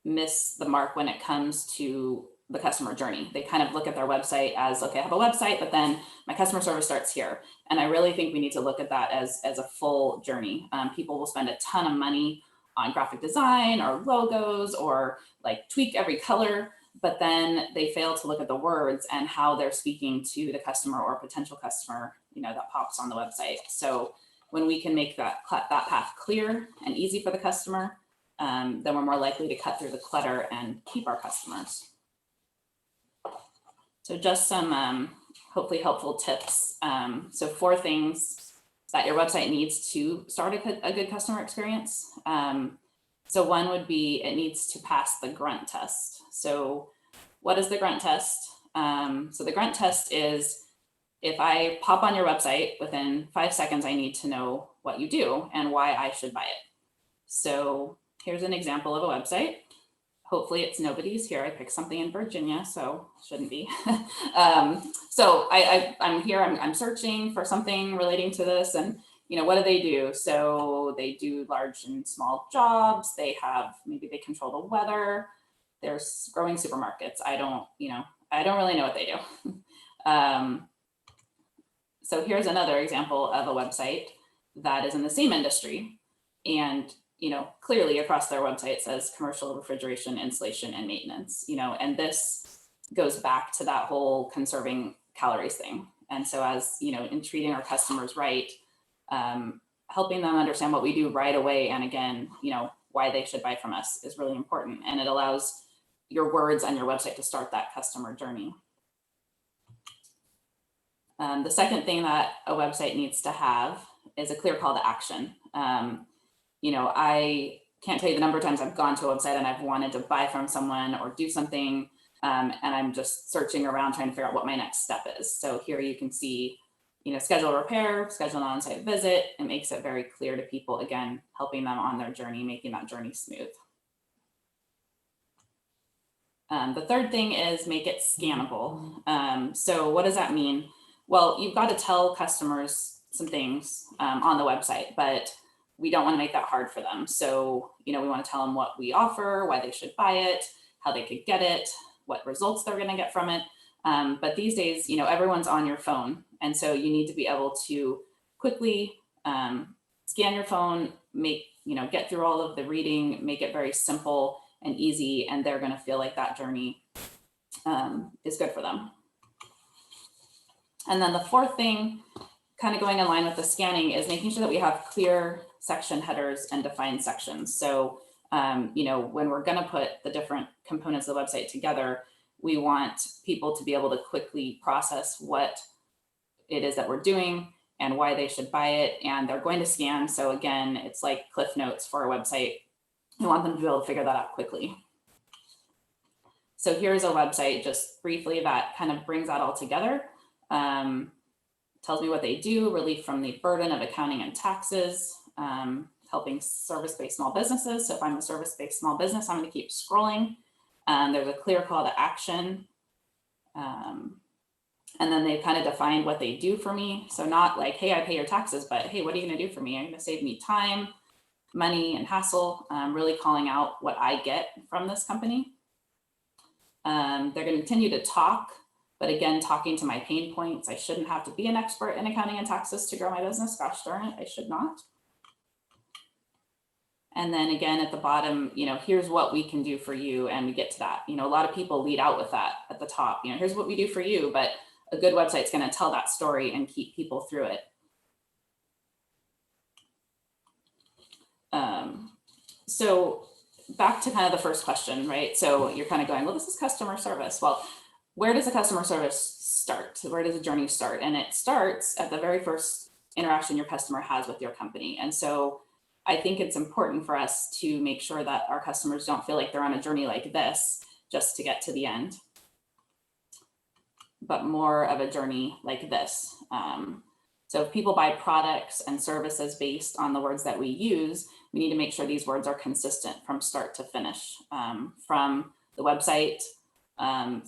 miss the mark when it comes to the customer journey. They kind of look at their website as, okay, I have a website, but then my customer service starts here. And I really think we need to look at that as a full journey. People will spend a ton of money on graphic design or logos or like tweak every color, but then they fail to look at the words and how they're speaking to the customer or potential customer, that pops on the website. So when we can make that path clear and easy for the customer, then we're more likely to cut through the clutter and keep our customers. So just some hopefully helpful tips. So 4 things that your website needs to start a good customer experience. So one would be, it needs to pass the Grunt Test. So what is the Grunt Test? So the Grunt Test is, if I pop on your website, within 5 seconds, I need to know what you do and why I should buy it. So here's an example of a website. Hopefully it's nobody's here. I picked something in Virginia, so shouldn't be. So I'm here, I'm searching for something relating to this, and what do they do? So they do large and small jobs. Maybe they control the weather. There's growing supermarkets. I don't really know what they do. So here's another example of a website that is in the same industry, and clearly across their website says commercial refrigeration, installation, and maintenance, and this goes back to that whole conserving calories thing. And so as, in treating our customers right, helping them understand what we do right away, and again, why they should buy from us is really important. And it allows your words on your website to start that customer journey. The second thing that a website needs to have is a clear call to action. I can't tell you the number of times I've gone to a website and I've wanted to buy from someone or do something, and I'm just searching around trying to figure out what my next step is. So here you can see, schedule a repair, schedule an on-site visit. It makes it very clear to people, again, helping them on their journey, making that journey smooth. The third thing is make it scannable. So what does that mean? Well, you've got to tell customers some things on the website, but we don't want to make that hard for them. So, we want to tell them what we offer, why they should buy it, how they could get it, what results they're going to get from it. But these days, everyone's on your phone. And so you need to be able to quickly scan your phone, get through all of the reading, make it very simple and easy. And they're going to feel like that journey is good for them. And then the fourth thing, kind of going in line with the scanning, is making sure that we have clear section headers and defined sections. So, when we're going to put the different components of the website together, we want people to be able to quickly process what it is that we're doing and why they should buy it. And they're going to scan. So again, it's like Cliff Notes for a website. We want them to be able to figure that out quickly. So here's a website just briefly that kind of brings that all together. Tells me what they do, relief from the burden of accounting and taxes, helping service-based small businesses. So if I'm a service-based small business, I'm going to keep scrolling. There's a clear call to action. And then they've kind of defined what they do for me. So not like, hey, I pay your taxes, but hey, what are you going to do for me? Are you going to save me time, money, and hassle? Really calling out what I get from this company. They're going to continue to talk, but again, talking to my pain points. I shouldn't have to be an expert in accounting and taxes to grow my business. Gosh darn it, I should not. And then again, at the bottom, here's what we can do for you. And we get to that. A lot of people lead out with that at the top. Here's what we do for you, but a good website is going to tell that story and keep people through it. So back to kind of the first question, right? So you're kind of going, well, this is customer service. Well, where does the customer service start? Where does the journey start? And it starts at the very first interaction your customer has with your company. And so I think it's important for us to make sure that our customers don't feel like they're on a journey like this just to get to the end, but more of a journey like this. So if people buy products and services based on the words that we use, we need to make sure these words are consistent from start to finish, from the website,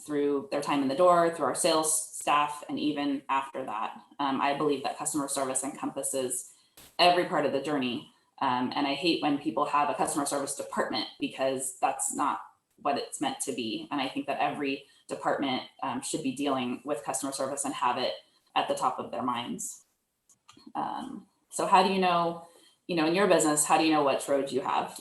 through their time in the door, through our sales staff, and even after that. I believe that customer service encompasses every part of the journey. And I hate when people have a customer service department, because that's not what it's meant to be. And I think that every department should be dealing with customer service and have it at the top of their minds. So how do you know, in your business, how do you know which roads you have?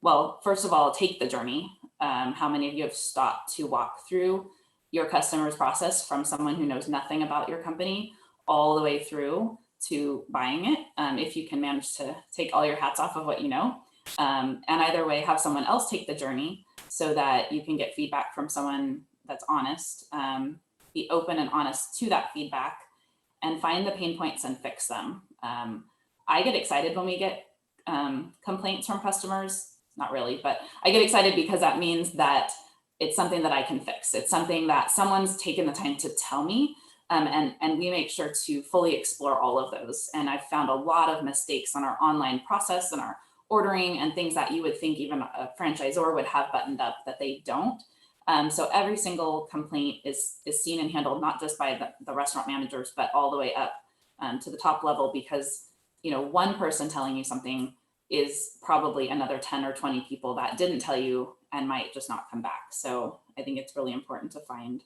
Well, first of all, take the journey. How many of you have stopped to walk through your customer's process from someone who knows nothing about your company all the way through to buying it? If you can manage to take all your hats off of what you know, and either way, have someone else take the journey so that you can get feedback from someone that's honest, be open and honest to that feedback, and find the pain points and fix them. I get excited when we get complaints from customers. Not really, but I get excited because that means that it's something that I can fix. It's something that someone's taken the time to tell me, and we make sure to fully explore all of those. And I've found a lot of mistakes on our online process and our ordering and things that you would think even a franchisor would have buttoned up that they don't. So every single complaint is seen and handled, not just by the restaurant managers, but all the way up to the top level, because one person telling you something is probably another 10 or 20 people that didn't tell you and might just not come back. So I think it's really important to find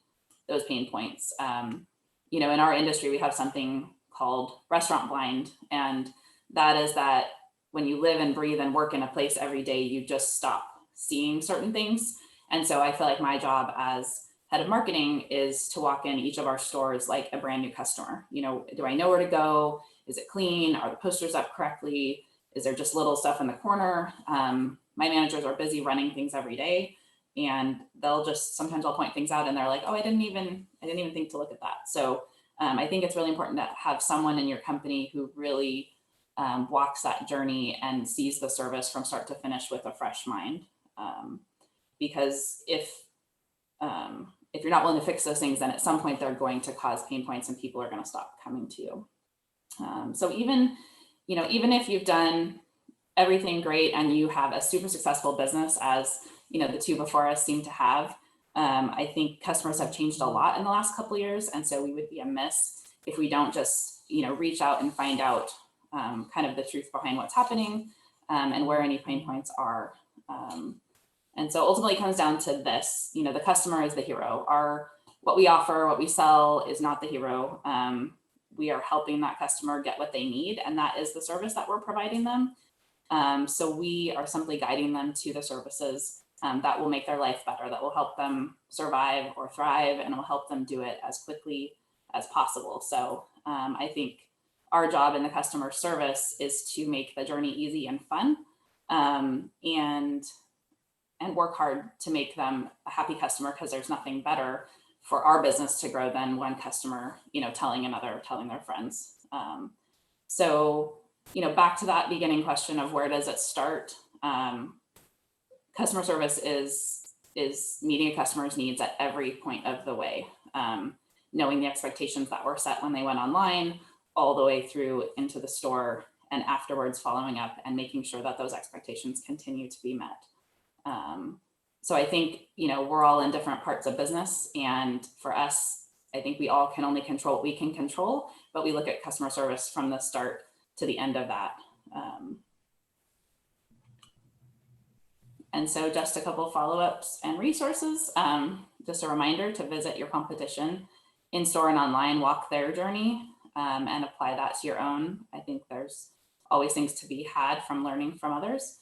those pain points. In our industry, we have something called restaurant blind. And that is that when you live and breathe and work in a place every day, you just stop seeing certain things. And so I feel like my job as head of marketing is to walk in each of our stores like a brand new customer. Do I know where to go? Is it clean? Are the posters up correctly? Is there just little stuff in the corner? My managers are busy running things every day, and sometimes I'll point things out and they're like, oh, I didn't even think to look at that. So I think it's really important to have someone in your company who really walks that journey and sees the service from start to finish with a fresh mind. Because if you're not willing to fix those things, then at some point they're going to cause pain points and people are going to stop coming to you. So even if you've done everything great and you have a super successful business, as the two before us seem to have, I think customers have changed a lot in the last couple of years. And so we would be amiss if we don't just, reach out and find out kind of the truth behind what's happening and where any pain points are. And so ultimately it comes down to this, the customer is the hero. What we offer, what we sell is not the hero. We are helping that customer get what they need, and that is the service that we're providing them. So we are simply guiding them to the services that will make their life better, that will help them survive or thrive, and will help them do it as quickly as possible. So I think our job in the customer service is to make the journey easy and fun, and work hard to make them a happy customer, because there's nothing better for our business to grow than one customer, telling their friends. So, back to that beginning question of where does it start? Customer service is meeting a customer's needs at every point of the way, knowing the expectations that were set when they went online, all the way through into the store, and afterwards following up and making sure that those expectations continue to be met. So I think, we're all in different parts of business, and for us, I think we all can only control what we can control, but we look at customer service from the start to the end of that. And so just a couple of follow-ups and resources. Just a reminder to visit your competition in store and online, walk their journey, and apply that to your own. I think there's always things to be had from learning from others.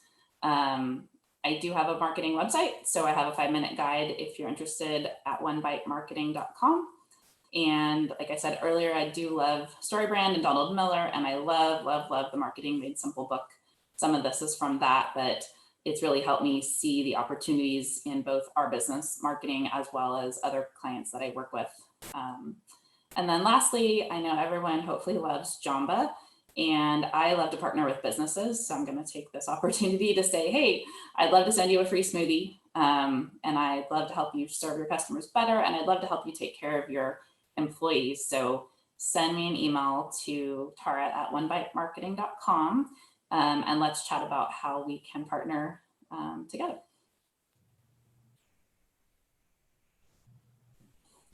I do have a marketing website, so I have a 5-minute guide if you're interested at onebitemarketing.com. And like I said earlier, I do love StoryBrand and Donald Miller, and I love the Marketing Made Simple book. Some of this is from that, but it's really helped me see the opportunities in both our business marketing as well as other clients that I work with. And then lastly, I know everyone hopefully loves Jamba, and I love to partner with businesses. So I'm going to take this opportunity to say, hey, I'd love to send you a free smoothie. And I'd love to help you serve your customers better. And I'd love to help you take care of your employees. So send me an email to tara@onebitemarketing.com, and let's chat about how we can partner together.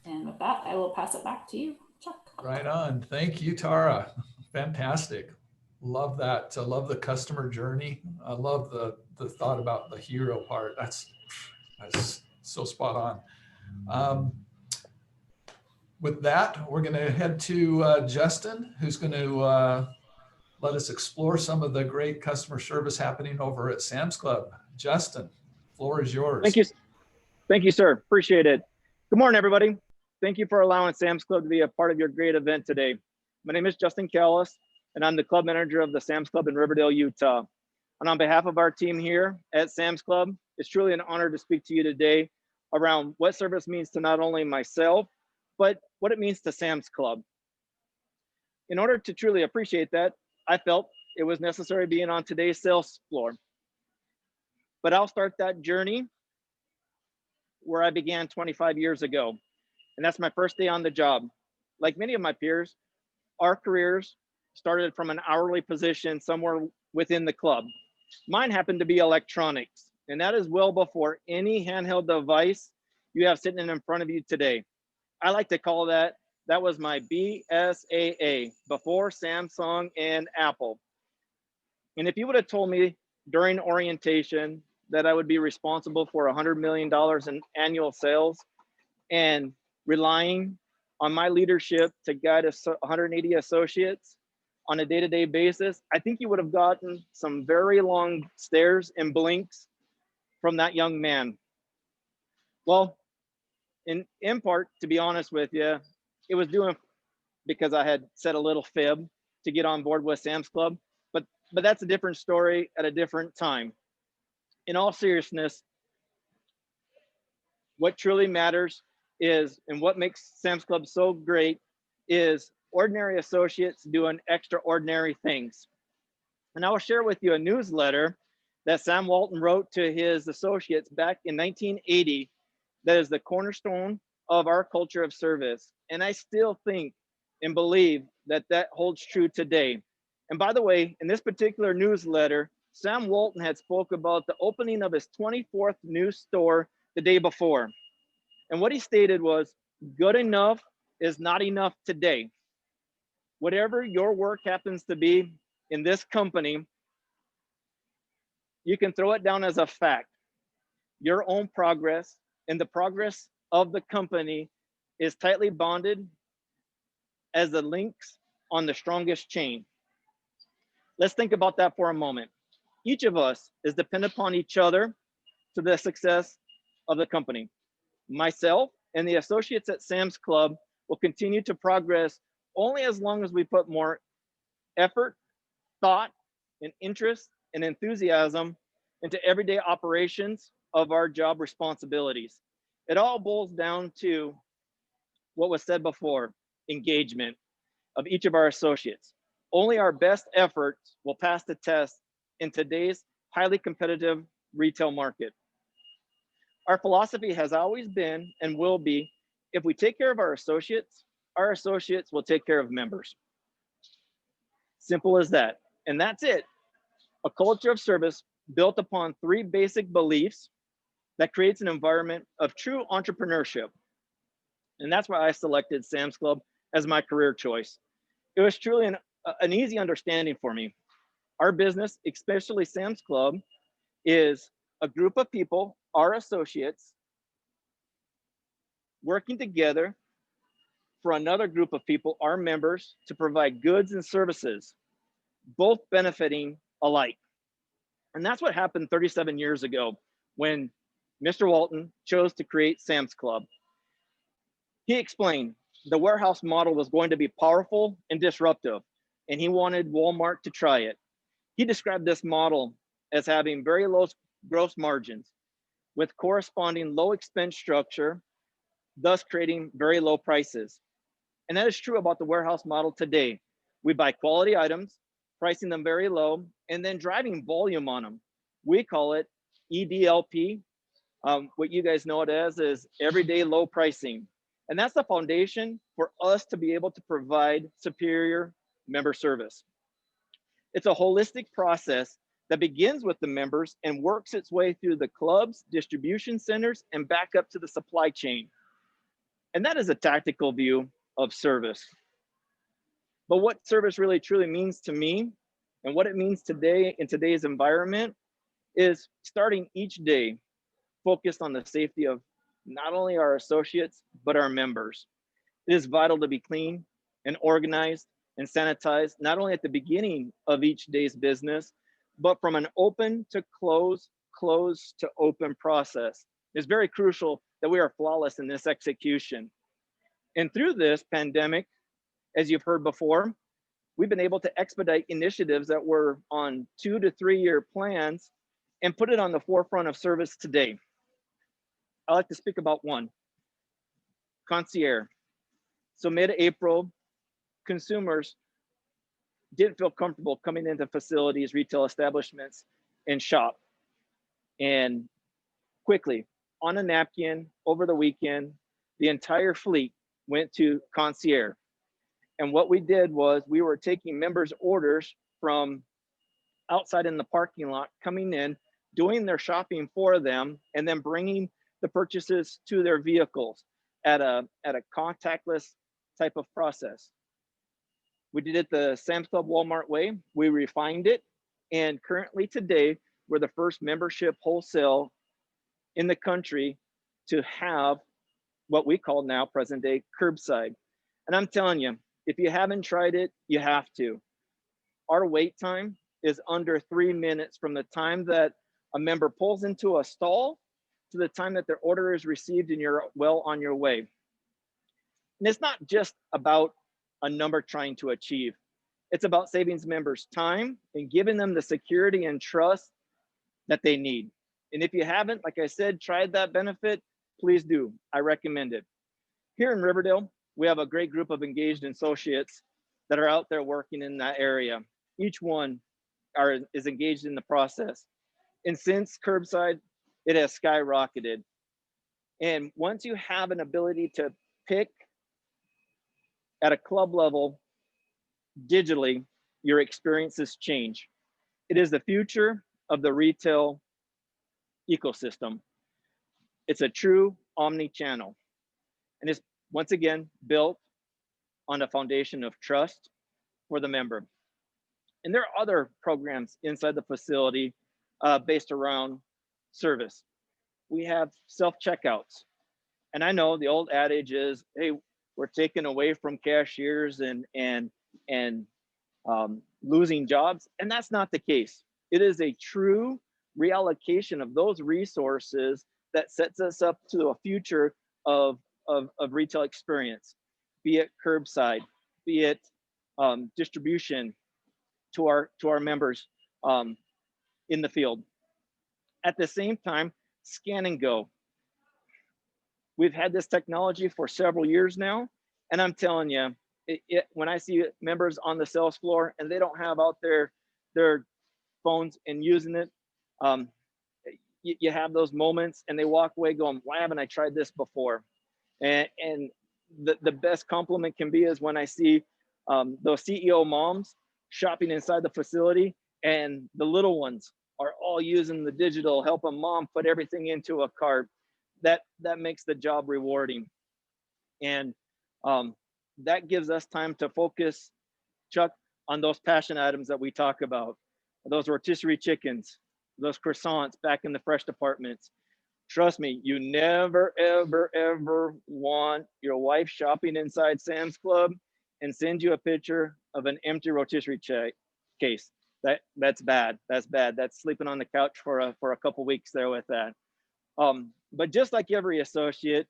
And with that, I will pass it back to you, Chuck. Right on. Thank you, Tara. Fantastic. Love that. I love the customer journey. I love the thought about the hero part. That's That's so spot on. With that, we're going to head to Justin, who's going to let us explore some of the great customer service happening over at Sam's Club. Justin, floor is yours. Thank you. Thank you, sir. Appreciate it. Good morning, everybody. Thank you for allowing Sam's Club to be a part of your great event today. My name is Justin Kallis, and I'm the club manager of the Sam's Club in Riverdale, Utah. And on behalf of our team here at Sam's Club, it's truly an honor to speak to you today around what service means to not only myself, but what it means to Sam's Club. In order to truly appreciate that, I felt it was necessary being on today's sales floor. But I'll start that journey where I began 25 years ago. And that's my first day on the job. Like many of my peers, our careers started from an hourly position somewhere within the club. Mine happened to be electronics, and that is well before any handheld device you have sitting in front of you today. I like to call that was my BSAA, before Samsung and Apple. And if you would have told me during orientation that I would be responsible for $100 million in annual sales and relying on my leadership to guide 180 associates on a day-to-day basis, I think you would have gotten some very long stares and blinks from that young man. Well, in part, to be honest with you, it was doing because I had said a little fib to get on board with Sam's Club, but that's a different story at a different time. In all seriousness, what truly matters is, and what makes Sam's Club so great, is ordinary associates doing extraordinary things. And I will share with you a newsletter that Sam Walton wrote to his associates back in 1980 that is the cornerstone of our culture of service. And I still think and believe that that holds true today. And by the way, in this particular newsletter, Sam Walton had spoke about the opening of his 24th new store the day before. And what he stated was, good enough is not enough today. Whatever your work happens to be in this company, you can throw it down as a fact. Your own progress and the progress of the company is tightly bonded as the links on the strongest chain. Let's think about that for a moment. Each of us is dependent upon each other to the success of the company. Myself and the associates at Sam's Club will continue to progress only as long as we put more effort, thought, and interest and enthusiasm into everyday operations of our job responsibilities. It all boils down to what was said before, engagement of each of our associates. Only our best efforts will pass the test in today's highly competitive retail market. Our philosophy has always been and will be, if we take care of our associates will take care of members. Simple as that. And that's it. A culture of service built upon 3 basic beliefs that creates an environment of true entrepreneurship. And that's why I selected Sam's Club as my career choice. It was truly an easy understanding for me. Our business, especially Sam's Club, is a group of people, our associates, working together for another group of people, our members, to provide goods and services, both benefiting alike. And that's what happened 37 years ago when Mr. Walton chose to create Sam's Club. He explained the warehouse model was going to be powerful and disruptive, and he wanted Walmart to try it. He described this model as having very low gross margins with corresponding low expense structure, thus creating very low prices. And that is true about the warehouse model today. We buy quality items, pricing them very low, and then driving volume on them. We call it EDLP. What you guys know it as is everyday low pricing. And that's the foundation for us to be able to provide superior member service. It's a holistic process that begins with the members and works its way through the clubs, distribution centers, and back up to the supply chain. And that is a tactical view of service. But what service really truly means to me and what it means today in today's environment is starting each day focused on the safety of not only our associates, but our members. It is vital to be clean and organized and sanitized, not only at the beginning of each day's business, but from an open to close, close to open process. It's very crucial that we are flawless in this execution. And through this pandemic, as you've heard before, we've been able to expedite initiatives that were on 2 to 3 year plans and put it on the forefront of service today. I like to speak about one, concierge. So mid-April, consumers didn't feel comfortable coming into facilities, retail establishments, and shop. And quickly, on a napkin, over the weekend, the entire fleet went to concierge. And what we did was we were taking members' orders from outside in the parking lot, coming in, doing their shopping for them, and then bringing the purchases to their vehicles at a contactless type of process. We did it the Sam's Club Walmart way. We refined it. And currently today, we're the first membership wholesale in the country to have what we call now present day curbside. And I'm telling you, if you haven't tried it, you have to. Our wait time is under 3 minutes from the time that a member pulls into a stall to the time that their order is received and you're well on your way. And it's not just about a number trying to achieve. It's about saving members time and giving them the security and trust that they need. And if you haven't, like I said, tried that benefit, please do. I recommend it. Here in Riverdale, we have a great group of engaged associates that are out there working in that area. Each one is engaged in the process. And since curbside, it has skyrocketed. And once you have an ability to pick at a club level digitally, your experiences change. It is the future of the retail ecosystem. It's a true omni-channel. And it's once again built on a foundation of trust for the member. And there are other programs inside the facility based around service. We have self-checkouts. And I know the old adage is, hey, we're taking away from cashiers and losing jobs. And that's not the case. It is a true reallocation of those resources that sets us up to a future of retail experience, be it curbside, be it distribution to our members in the field. At the same time, scan and go. We've had this technology for several years now, and I'm telling you, when I see members on the sales floor and they don't have out their phones and using it, you have those moments and they walk away going, why haven't I tried this before? And the best compliment can be is when I see those CEO moms shopping inside the facility and the little ones are all using the digital, helping mom put everything into a cart. That makes the job rewarding. And that gives us time to focus, Chuck, on those passion items that we talk about, those rotisserie chickens, those croissants back in the fresh departments. Trust me, you never, ever, ever want your wife shopping inside Sam's Club and send you a picture of an empty rotisserie case. That's bad. That's bad. That's sleeping on the couch for a couple weeks there with that. But just like every associate,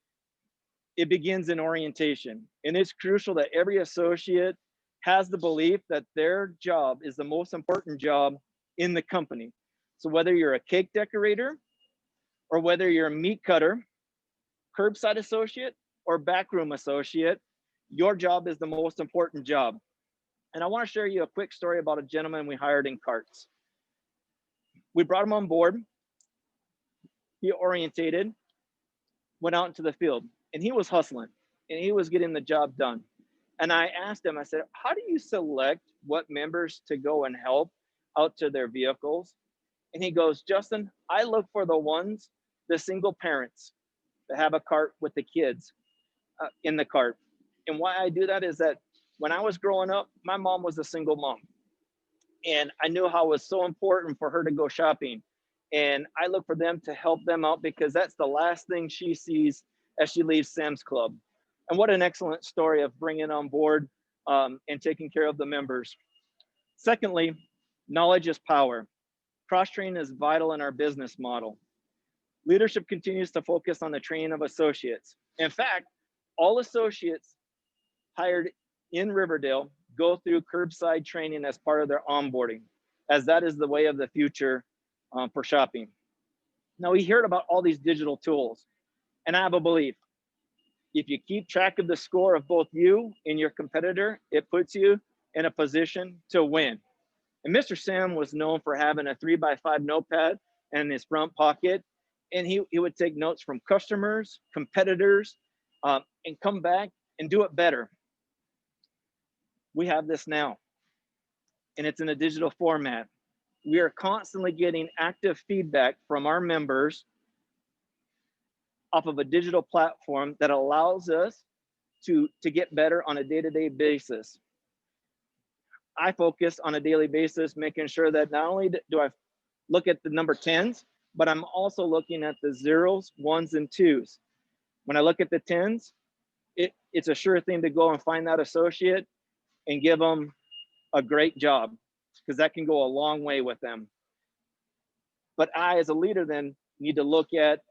it begins in orientation. And it's crucial that every associate has the belief that their job is the most important job in the company. So whether you're a cake decorator or whether you're a meat cutter, curbside associate, or backroom associate, your job is the most important job. And I want to share you a quick story about a gentleman we hired in carts. We brought him on board. He orientated, went out into the field, and he was hustling and he was getting the job done. And I asked him, I said, how do you select what members to go and help out to their vehicles? And he goes, Justin, I look for the single parents that have a cart with the kids in the cart. And why I do that is that when I was growing up, my mom was a single mom. And I knew how it was so important for her to go shopping. And I look for them to help them out because that's the last thing she sees as she leaves Sam's Club. And what an excellent story of bringing on board and taking care of the members. Secondly, knowledge is power. Cross-training is vital in our business model. Leadership continues to focus on the training of associates. In fact, all associates hired in Riverdale go through curbside training as part of their onboarding, as that is the way of the future for shopping. Now, we heard about all these digital tools, and I have a belief. If you keep track of the score of both you and your competitor, it puts you in a position to win. And Mr. Sam was known for having a 3x5 notepad in his front pocket, and he would take notes from customers, competitors, and come back and do it better. We have this now, and it's in a digital format. We are constantly getting active feedback from our members off of a digital platform that allows us to get better on a day-to-day basis. I focus on a daily basis, making sure that not only do I look at the number 10s, but I'm also looking at the 0s, 1s, and 2s. When I look at the 10s, it's a sure thing to go and find that associate and give them a great job, because that can go a long way with them. But I, as a leader, then need to look at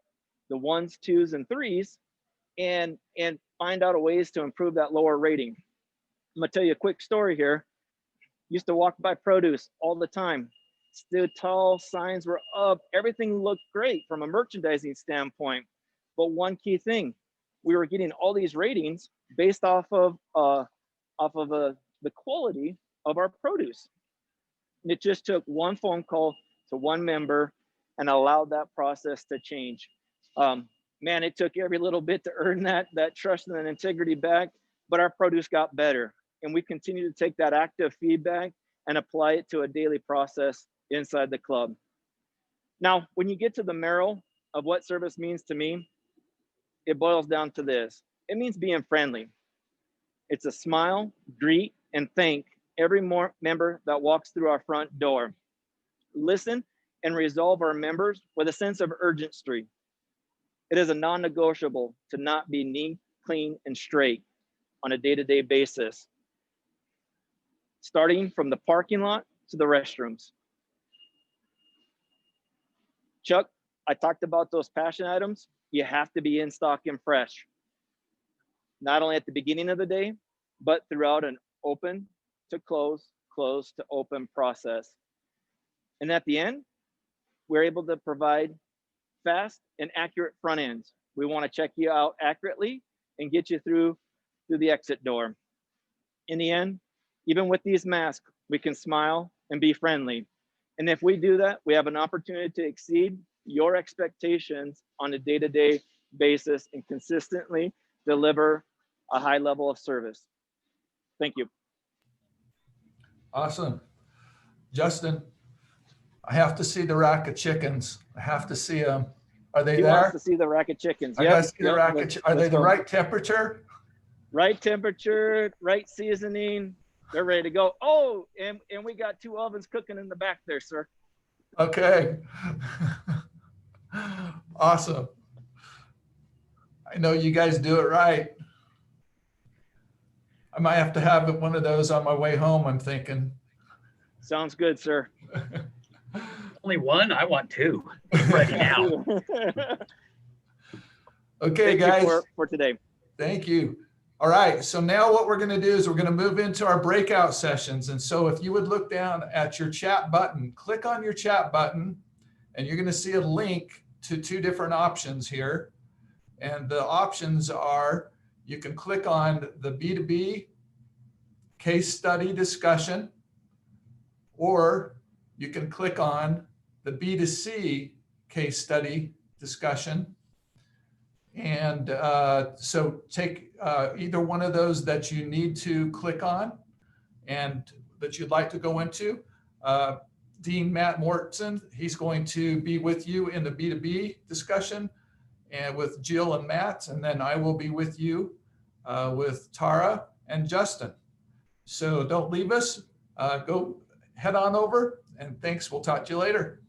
the 1s, 2s, and 3s and find out ways to improve that lower rating. I'm gonna tell you a quick story here. Used to walk by produce all the time. Stood tall, signs were up, everything looked great from a merchandising standpoint. But one key thing, we were getting all these ratings based off of the quality of our produce. And it just took one phone call to one member and allowed that process to change. Man, it took every little bit to earn that trust and integrity back, but our produce got better. And we continue to take that active feedback and apply it to a daily process inside the club. Now, when you get to the marrow of what service means to me, it boils down to this. It means being friendly. It's a smile, greet, and thank every member that walks through our front door. Listen and resolve our members with a sense of urgency. It is a non-negotiable to not be neat, clean, and straight on a day-to-day basis, starting from the parking lot to the restrooms. Chuck, I talked about those passion items. You have to be in stock and fresh, not only at the beginning of the day, but throughout an open to close, close to open process. And at the end, we're able to provide fast and accurate front ends. We want to check you out accurately and get you through the exit door. In the end, even with these masks, we can smile and be friendly. And if we do that, we have an opportunity to exceed your expectations on a day-to-day basis and consistently deliver a high level of service. Thank you. Awesome. Justin, I have to see the rack of chickens. I have to see them. Are they He there? wants to see the rack of chickens. I gotta see the rack of Are they the right temperature? Right temperature, right seasoning. They're ready to go. Oh, and we got 2 ovens cooking in the back there, sir. Okay. Awesome. I know you guys do it right. I might have to have one of those on my way home, I'm thinking. Sounds good, sir. Only one? I want 2 right now. Okay, Thank guys. you for today. Thank you. All right, so now what we're going to do is we're going to move into our breakout sessions. And so if you would look down at your chat button, click on your chat button, and you're going to see a link to 2 different options here. And the options are, you can click on the B2B case study discussion, or you can click on the B2C case study discussion. And so take either one of those that you need to click on and that you'd like to go into. Dean Matt Morrison, he's going to be with you in the B2B discussion and with Jill and Matt, and then I will be with you with Tara and Justin. So don't leave us. Go head on over, and thanks. We'll talk to you later.